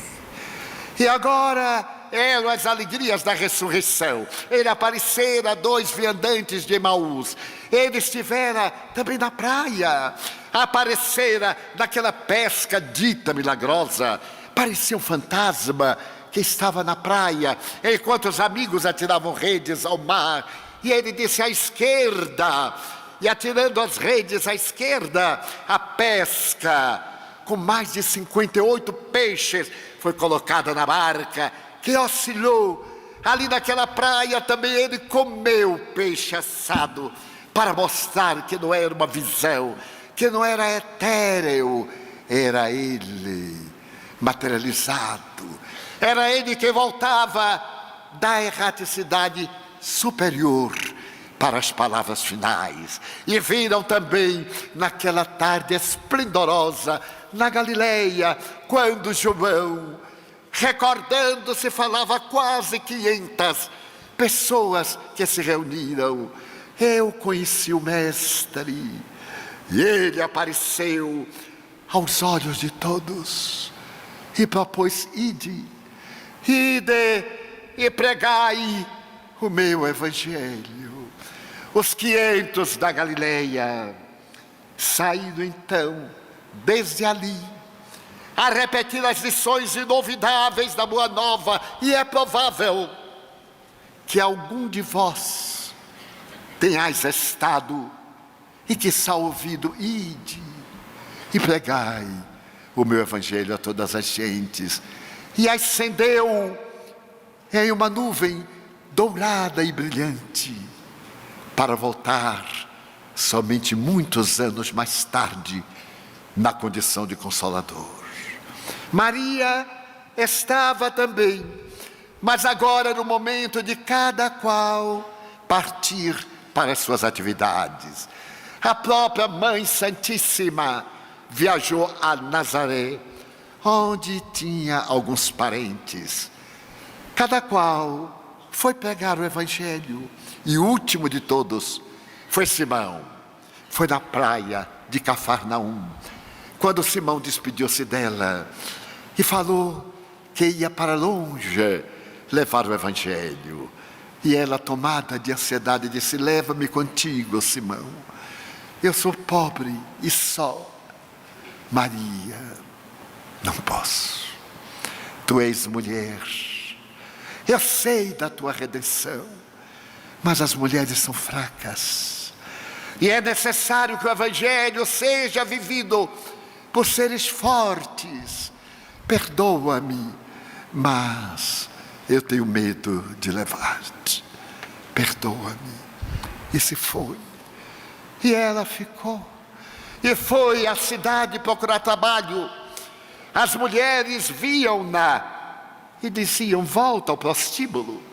E agora eram as alegrias da ressurreição. Ele aparecera a 2 viandantes de Emaús. Ele estivera também na praia. Aparecera naquela pesca dita milagrosa. Parecia um fantasma que estava na praia, enquanto os amigos atiravam redes ao mar. E ele disse: à esquerda. E atirando as redes à esquerda, a pesca com mais de 58 peixes foi colocada na barca, que oscilou. Ali naquela praia também ele comeu peixe assado, para mostrar que não era uma visão, que não era etéreo, era ele materializado. Era ele que voltava da erraticidade superior para as palavras finais. E viram também naquela tarde esplendorosa na Galileia, quando João, recordando-se, falava quase 500 pessoas que se reuniram. Eu conheci o Mestre, e ele apareceu aos olhos de todos e propôs: ide e pregai o meu evangelho. Os 500 da Galileia saíram então desde ali a repetir as lições inovidáveis da Boa Nova. E é provável que algum de vós tenhais estado e que está ouvido: ide e pregai o meu evangelho a todas as gentes. E ascendeu em uma nuvem dourada e brilhante, para voltar somente muitos anos mais tarde na condição de Consolador. Maria estava também, mas agora no momento de cada qual partir para as suas atividades. A própria Mãe Santíssima viajou a Nazaré, onde tinha alguns parentes. Cada qual foi pregar o evangelho. E o último de todos foi Simão. Foi na praia de Cafarnaum, quando Simão despediu-se dela e falou que ia para longe levar o evangelho. E ela, tomada de ansiedade, disse: leva-me contigo, Simão. Eu sou pobre e só. Maria: não posso. Tu és mulher. Eu sei da tua redenção, mas as mulheres são fracas. E é necessário que o evangelho seja vivido por seres fortes. Perdoa-me, mas eu tenho medo de levar-te. Perdoa-me. E se foi. E ela ficou. E foi à cidade procurar trabalho. As mulheres viam-na e diziam: volta ao prostíbulo.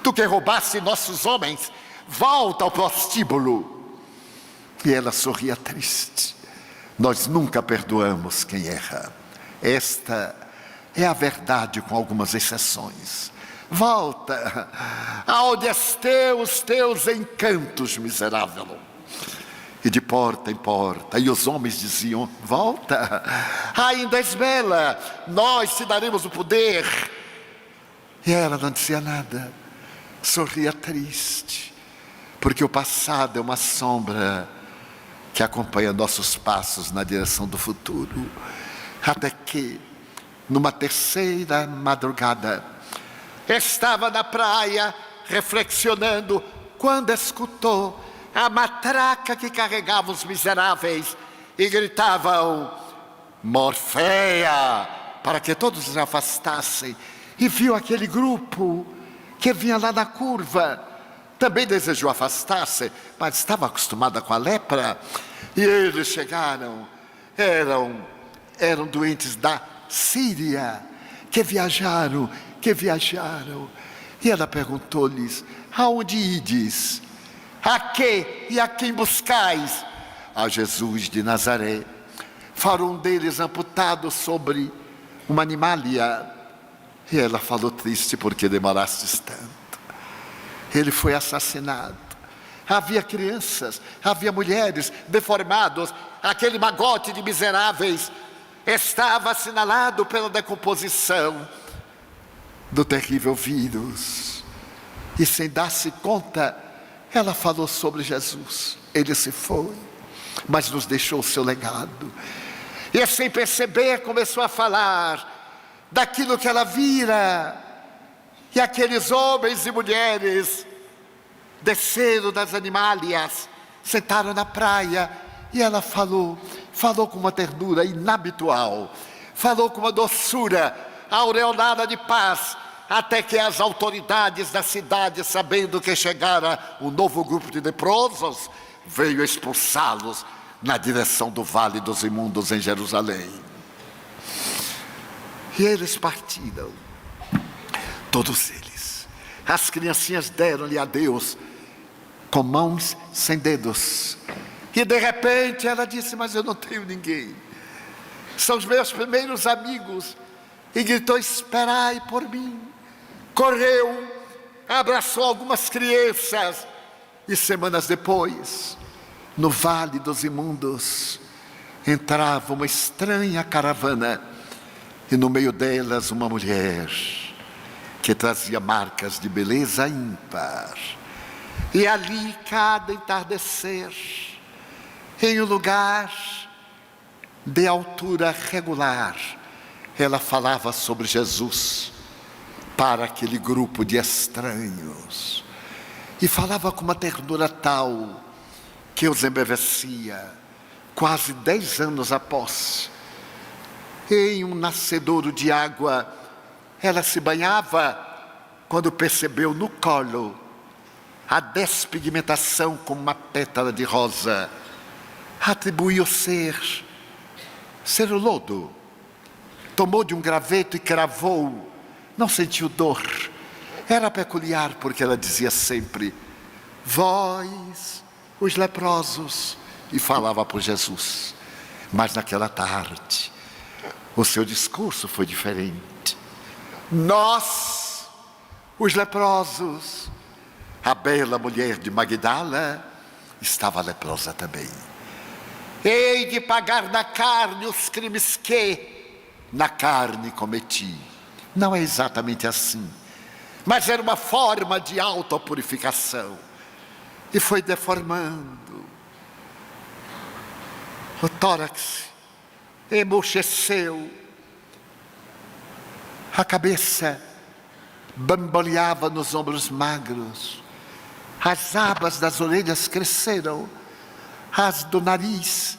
Tu que roubaste nossos homens, volta ao prostíbulo. E ela sorria triste. Nós nunca perdoamos quem erra. Esta é a verdade, com algumas exceções. Volta aonde estão os teus encantos, miserável. E de porta em porta, e os homens diziam: volta, ainda és bela, nós te daremos o poder. E ela não dizia nada, sorria triste, porque o passado é uma sombra que acompanha nossos passos na direção do futuro. Até que, numa terceira madrugada, estava na praia reflexionando quando escutou a matraca que carregava os miseráveis e gritavam: Morfeia! Para que todos se afastassem. E viu aquele grupo que vinha lá na curva. Também desejou afastar-se, mas estava acostumada com a lepra. E eles chegaram, eram doentes da Síria, que viajaram. E ela perguntou-lhes: aonde ides? A que e a quem buscais? A Jesus de Nazaré. Foram um deles amputado sobre uma animalia. E ela falou triste: porque demorastes tanto? Ele foi assassinado. Havia crianças, havia mulheres, deformados. Aquele magote de miseráveis estava assinalado pela decomposição do terrível vírus. E sem dar-se conta, ela falou sobre Jesus. Ele se foi, mas nos deixou o seu legado. E sem perceber começou a falar daquilo que ela vira. E aqueles homens e mulheres desceram das animálias, sentaram na praia, e ela falou com uma ternura inabitual, falou com uma doçura aureolada de paz, até que as autoridades da cidade, sabendo que chegara um novo grupo de leprosos, veio expulsá-los na direção do Vale dos Imundos em Jerusalém. E eles partiram, todos eles. As criancinhas deram-lhe adeus com mãos sem dedos. E de repente ela disse: mas eu não tenho ninguém, são os meus primeiros amigos. E gritou: esperai por mim. Correu, abraçou algumas crianças. E semanas depois, no Vale dos Imundos, entrava uma estranha caravana. E no meio delas uma mulher que trazia marcas de beleza ímpar. E ali, cada entardecer, em um lugar de altura regular, ela falava sobre Jesus para aquele grupo de estranhos. E falava com uma ternura tal que os embevecia. Quase 10 anos após, em um nascedouro de água, ela se banhava quando percebeu no colo a despigmentação como uma pétala de rosa. Atribuiu ser o lodo. Tomou de um graveto e cravou. Não sentiu dor. Era peculiar porque ela dizia sempre: vós, os leprosos. E falava por Jesus. Mas naquela tarde, o seu discurso foi diferente. Nós, os leprosos. A bela mulher de Magdala estava leprosa também. Hei de pagar na carne os crimes que na carne cometi. Não é exatamente assim, mas era uma forma de autopurificação. E foi deformando. O tórax emurcheceu. A cabeça bamboleava nos ombros magros. As abas das orelhas cresceram. As do nariz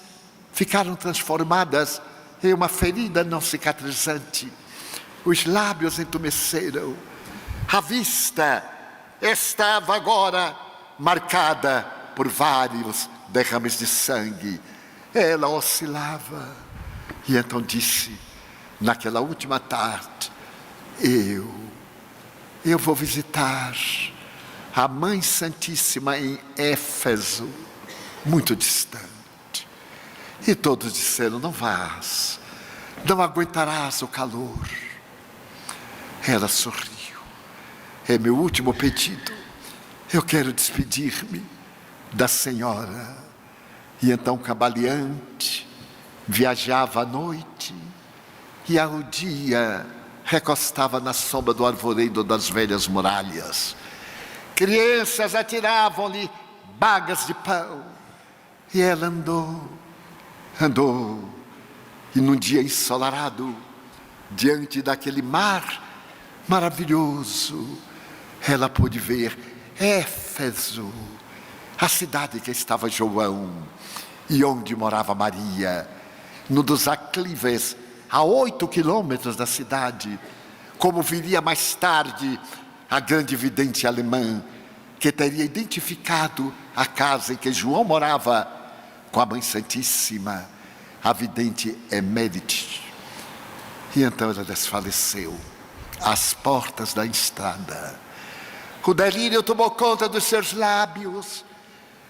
ficaram transformadas em uma ferida não cicatrizante. Os lábios entumeceram. A vista estava agora marcada por vários derrames de sangue. Ela oscilava. E então disse, naquela última tarde: eu vou visitar a Mãe Santíssima em Éfeso, muito distante. E todos disseram: não vás, não aguentarás o calor. Ela sorriu: é meu último pedido, eu quero despedir-me da senhora. E então, cambaleante, viajava à noite e ao dia recostava na sombra do arvoredo das velhas muralhas. crianças atiravam-lhe bagas de pão. E ela andou, e num dia ensolarado, diante daquele mar maravilhoso, ela pôde ver Éfeso, a cidade que estava João, e onde morava Maria, num dos aclives, a 8 quilômetros da cidade, como viria mais tarde a grande vidente alemã, que teria identificado a casa em que João morava com a Mãe Santíssima, a vidente Emérite. E então ela desfaleceu às portas da estrada. O delírio tomou conta dos seus lábios,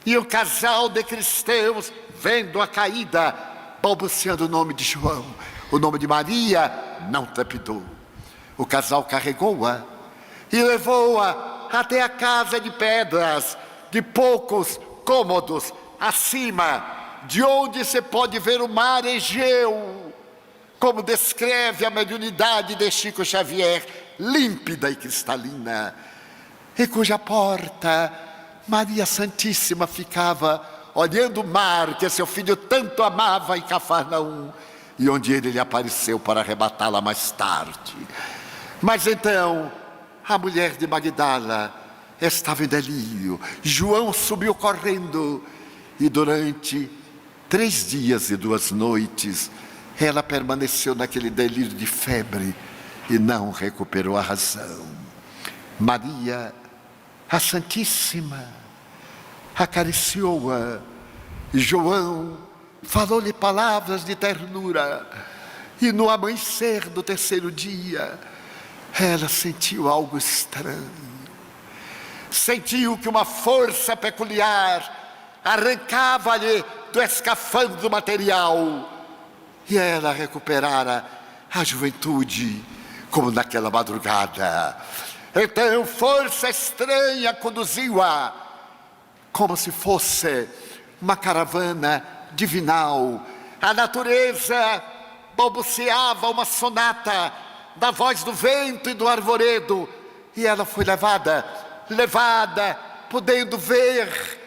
e o casal de cristãos, vendo a caída, balbuciando o nome de João, o nome de Maria, não trepidou. O casal carregou-a e levou-a até a casa de pedras, de poucos cômodos, acima, de onde se pode ver o mar Egeu, como descreve a mediunidade de Chico Xavier, límpida e cristalina, e cuja porta Maria Santíssima ficava olhando o mar que seu filho tanto amava em Cafarnaum, e onde ele lhe apareceu para arrebatá-la mais tarde. Mas então a mulher de Magdala estava em delírio. João subiu correndo, e durante 3 dias e 2 noites ela permaneceu naquele delírio de febre e não recuperou a razão. Maria, a Santíssima, acariciou-a. João falou-lhe palavras de ternura, e no amanhecer do 3º dia ela sentiu algo estranho. Sentiu que uma força peculiar arrancava-lhe do escafandro material, e ela recuperara a juventude como naquela madrugada. Então força estranha conduziu-a, como se fosse uma caravana divinal. A natureza balbuciava uma sonata da voz do vento e do arvoredo, e ela foi levada, podendo ver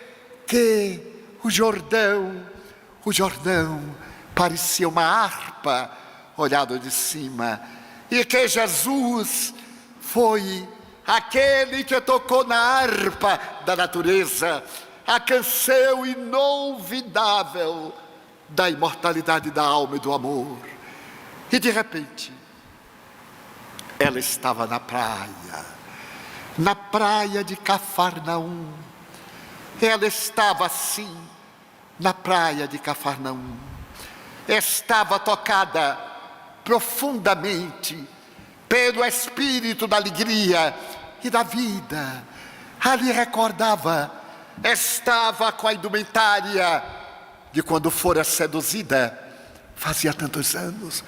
que o Jordão parecia uma harpa olhado de cima, e que Jesus foi aquele que tocou na harpa da natureza a canção inolvidável da imortalidade da alma e do amor. E de repente ela estava na praia de Cafarnaum. Ela estava assim, na praia de Cafarnaum. Estava tocada profundamente pelo espírito da alegria e da vida. Ali recordava, estava com a indumentária de quando fora seduzida, fazia tantos anos,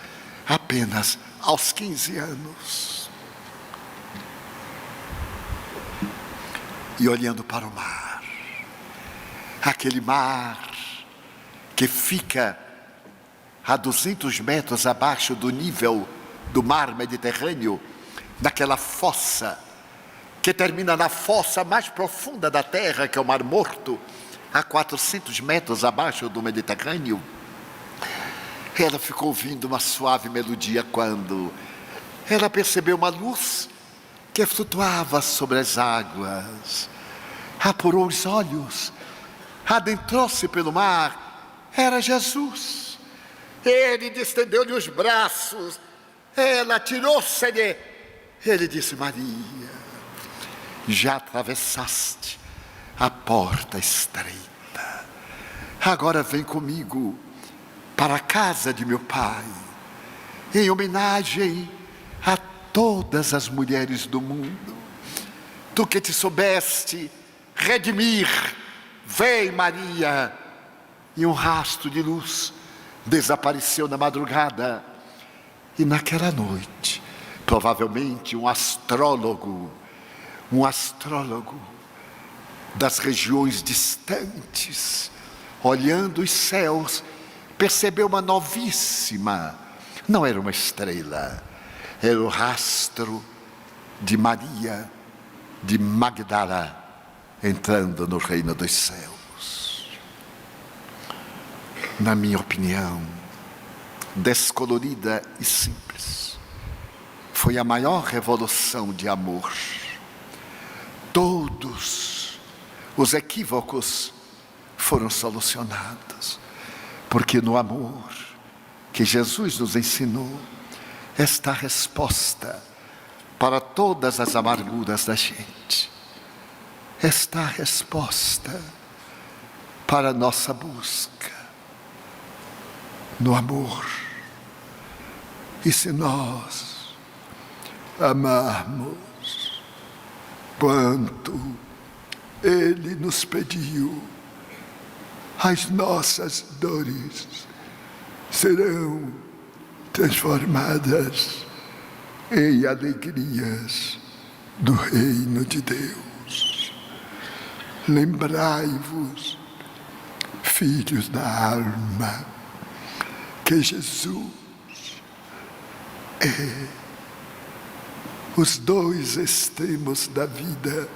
apenas aos 15 anos. E olhando para o mar, aquele mar que fica a 200 metros abaixo do nível do mar Mediterrâneo, naquela fossa que termina na fossa mais profunda da terra, que é o Mar Morto, a 400 metros abaixo do Mediterrâneo. Ela ficou ouvindo uma suave melodia quando ela percebeu uma luz que flutuava sobre as águas. Apurou os olhos, adentrou-se pelo mar. Era Jesus. Ele estendeu-lhe os braços, ela tirou-se-lhe. Ele disse: Maria, já atravessaste a porta estreita, agora vem comigo para a casa de meu pai, em homenagem a todas as mulheres do mundo. Tu que te soubeste redimir, vem, Maria. E um rastro de luz desapareceu na madrugada, e naquela noite, provavelmente um astrólogo das regiões distantes, olhando os céus, percebeu uma novíssima, não era uma estrela, era o rastro de Maria de Magdala, entrando no reino dos céus. Na minha opinião, descolorida e simples, foi a maior revolução de amor. Todos os equívocos foram solucionados, porque no amor que Jesus nos ensinou está a resposta para todas as amarguras da gente. Está a resposta para a nossa busca no amor. E se nós amarmos quanto Ele nos pediu, as nossas dores serão transformadas em alegrias do reino de Deus. Lembrai-vos, filhos da alma, que Jesus é os dois extremos da vida,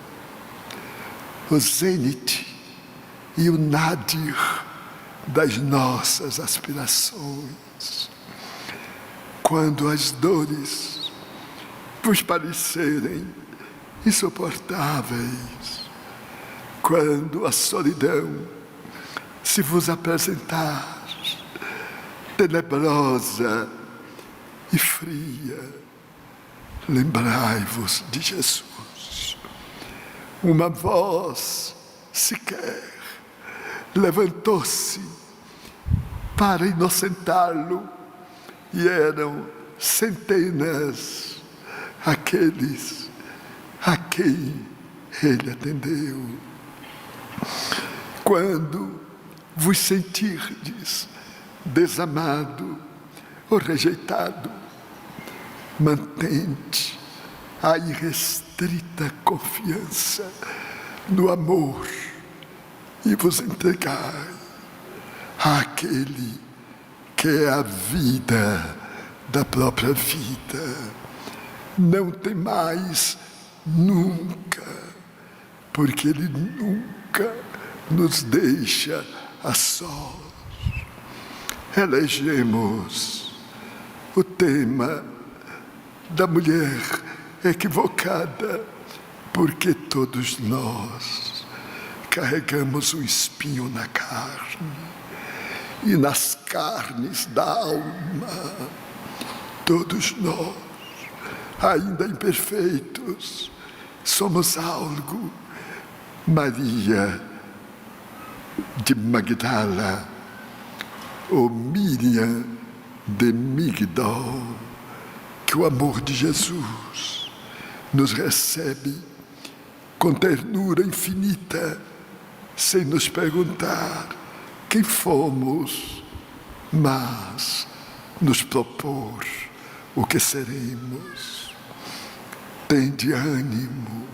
o zênite e o nadir das nossas aspirações. Quando as dores vos parecerem insuportáveis, quando a solidão se vos apresentar tenebrosa e fria, lembrai-vos de Jesus. Uma voz sequer levantou-se para inocentá-lo, e eram centenas aqueles a quem ele atendeu. Quando vos sentirdes desamado ou rejeitado, mantente a irrestrita confiança no amor e vos entregai àquele que é a vida da própria vida. Não temais nunca, porque Ele nunca nos deixa a sós. Elegemos o tema da mulher equivocada, porque todos nós carregamos um espinho na carne e nas carnes da alma. Todos nós, ainda imperfeitos, somos algo. Maria de Magdala ou Miriam de Migdol, que o amor de Jesus nos recebe com ternura infinita, sem nos perguntar quem fomos, mas nos propor o que seremos. Tende ânimo,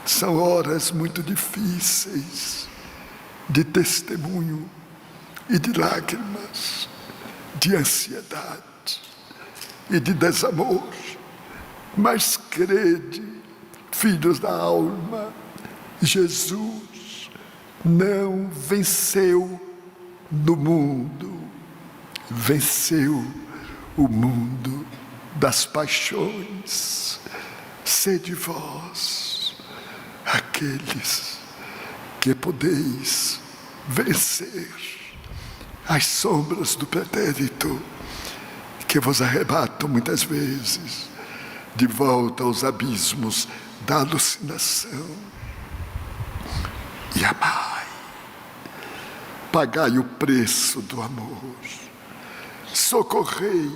são horas muito difíceis de testemunho e de lágrimas, de ansiedade e de desamor, mas crede, filhos da alma, Jesus não venceu no mundo, venceu o mundo das paixões. Sede vós aqueles que podeis vencer as sombras do pretérito que vos arrebatam muitas vezes de volta aos abismos da alucinação. E amai, pagai o preço do amor, socorrei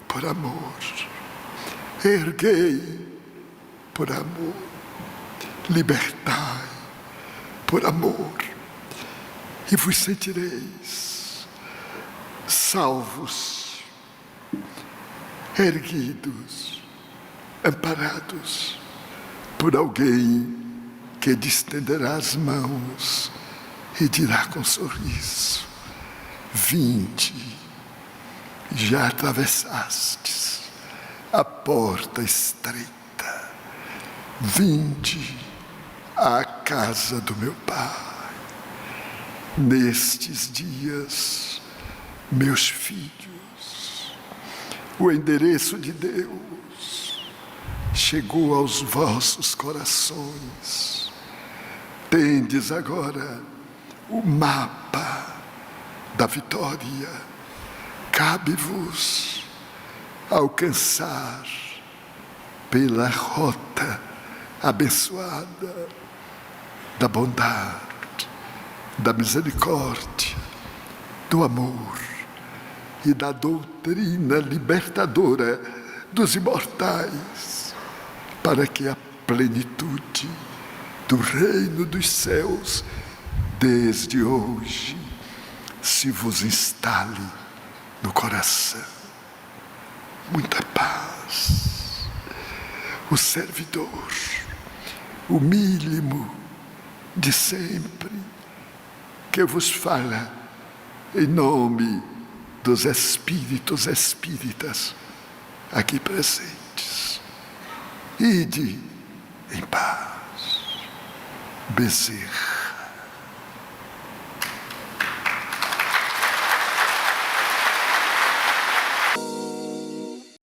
por amor, erguei por amor, libertai por amor, e vos sentireis salvos, erguidos, amparados por alguém que estenderá as mãos e dirá com sorriso: vinde, já atravessastes a porta estreita, vinde à casa do meu Pai. Nestes dias, meus filhos, o endereço de Deus chegou aos vossos corações. Tendes agora o mapa da vitória. Cabe-vos alcançar pela rota abençoada da bondade, da misericórdia, do amor e da doutrina libertadora dos imortais, para que a plenitude do reino dos céus, desde hoje, se vos instale no coração. Muita paz. O servidor, o mínimo de sempre, que vos fala em nome dos espíritos espíritas aqui presentes. Ide em paz. Bezerra.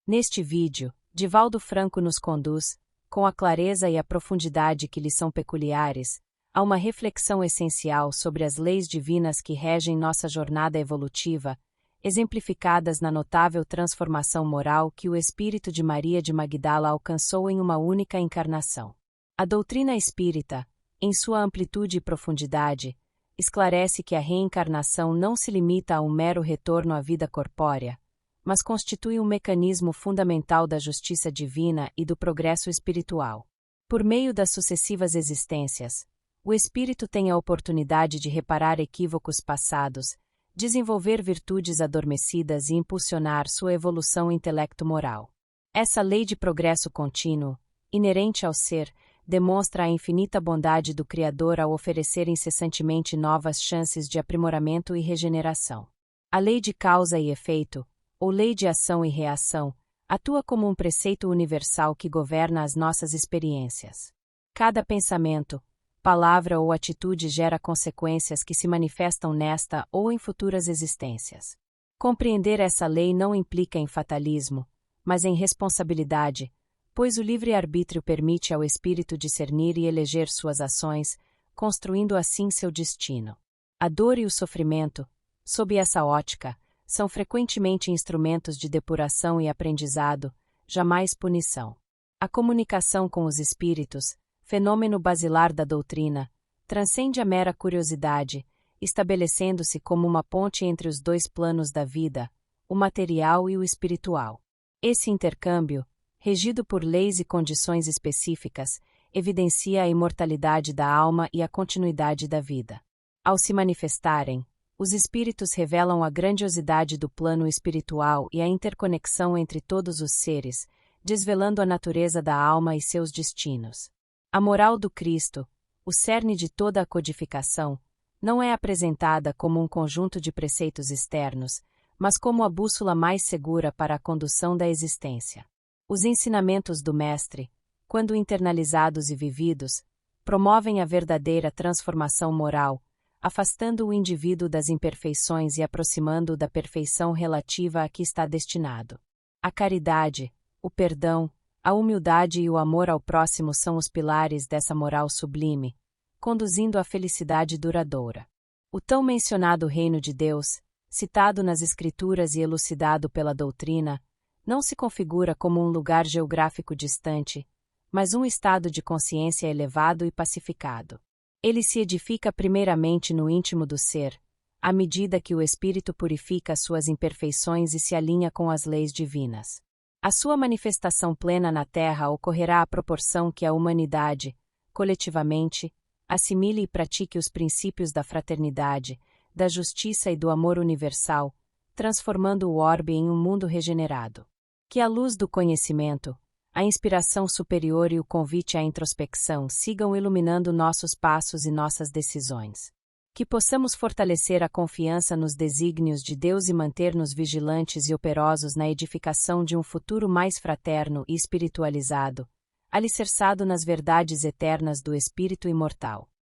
Neste vídeo, Divaldo Franco nos conduz, com a clareza e a profundidade que lhe são peculiares, a uma reflexão essencial sobre as leis divinas que regem nossa jornada evolutiva, exemplificadas na notável transformação moral que o espírito de Maria de Magdala alcançou em uma única encarnação. A doutrina espírita, em sua amplitude e profundidade, esclarece que a reencarnação não se limita a um mero retorno à vida corpórea, mas constitui um mecanismo fundamental da justiça divina e do progresso espiritual. Por meio das sucessivas existências, o espírito tem a oportunidade de reparar equívocos passados, desenvolver virtudes adormecidas e impulsionar sua evolução intelecto-moral. Essa lei de progresso contínuo, inerente ao ser, demonstra a infinita bondade do Criador ao oferecer incessantemente novas chances de aprimoramento e regeneração. A lei de causa e efeito, ou lei de ação e reação, atua como um preceito universal que governa as nossas experiências. Cada pensamento, palavra ou atitude gera consequências que se manifestam nesta ou em futuras existências. Compreender essa lei não implica em fatalismo, mas em responsabilidade, pois o livre-arbítrio permite ao espírito discernir e eleger suas ações, construindo assim seu destino. A dor e o sofrimento, sob essa ótica, são frequentemente instrumentos de depuração e aprendizado, jamais punição. A comunicação com os espíritos, fenômeno basilar da doutrina, transcende a mera curiosidade, estabelecendo-se como uma ponte entre os dois planos da vida, o material e o espiritual. Esse intercâmbio, regido por leis e condições específicas, evidencia a imortalidade da alma e a continuidade da vida. Ao se manifestarem, os espíritos revelam a grandiosidade do plano espiritual e a interconexão entre todos os seres, desvelando a natureza da alma e seus destinos. A moral do Cristo, o cerne de toda a codificação, não é apresentada como um conjunto de preceitos externos, mas como a bússola mais segura para a condução da existência. Os ensinamentos do Mestre, quando internalizados e vividos, promovem a verdadeira transformação moral, afastando o indivíduo das imperfeições e aproximando-o da perfeição relativa a que está destinado. A caridade, o perdão, a humildade e o amor ao próximo são os pilares dessa moral sublime, conduzindo à felicidade duradoura. O tão mencionado reino de Deus, citado nas Escrituras e elucidado pela doutrina, não se configura como um lugar geográfico distante, mas um estado de consciência elevado e pacificado. Ele se edifica primeiramente no íntimo do ser, à medida que o espírito purifica suas imperfeições e se alinha com as leis divinas. A sua manifestação plena na Terra ocorrerá à proporção que a humanidade, coletivamente, assimile e pratique os princípios da fraternidade, da justiça e do amor universal, transformando o orbe em um mundo regenerado. Que a luz do conhecimento, a inspiração superior e o convite à introspecção sigam iluminando nossos passos e nossas decisões. Que possamos fortalecer a confiança nos desígnios de Deus e manter-nos vigilantes e operosos na edificação de um futuro mais fraterno e espiritualizado, alicerçado nas verdades eternas do Espírito imortal.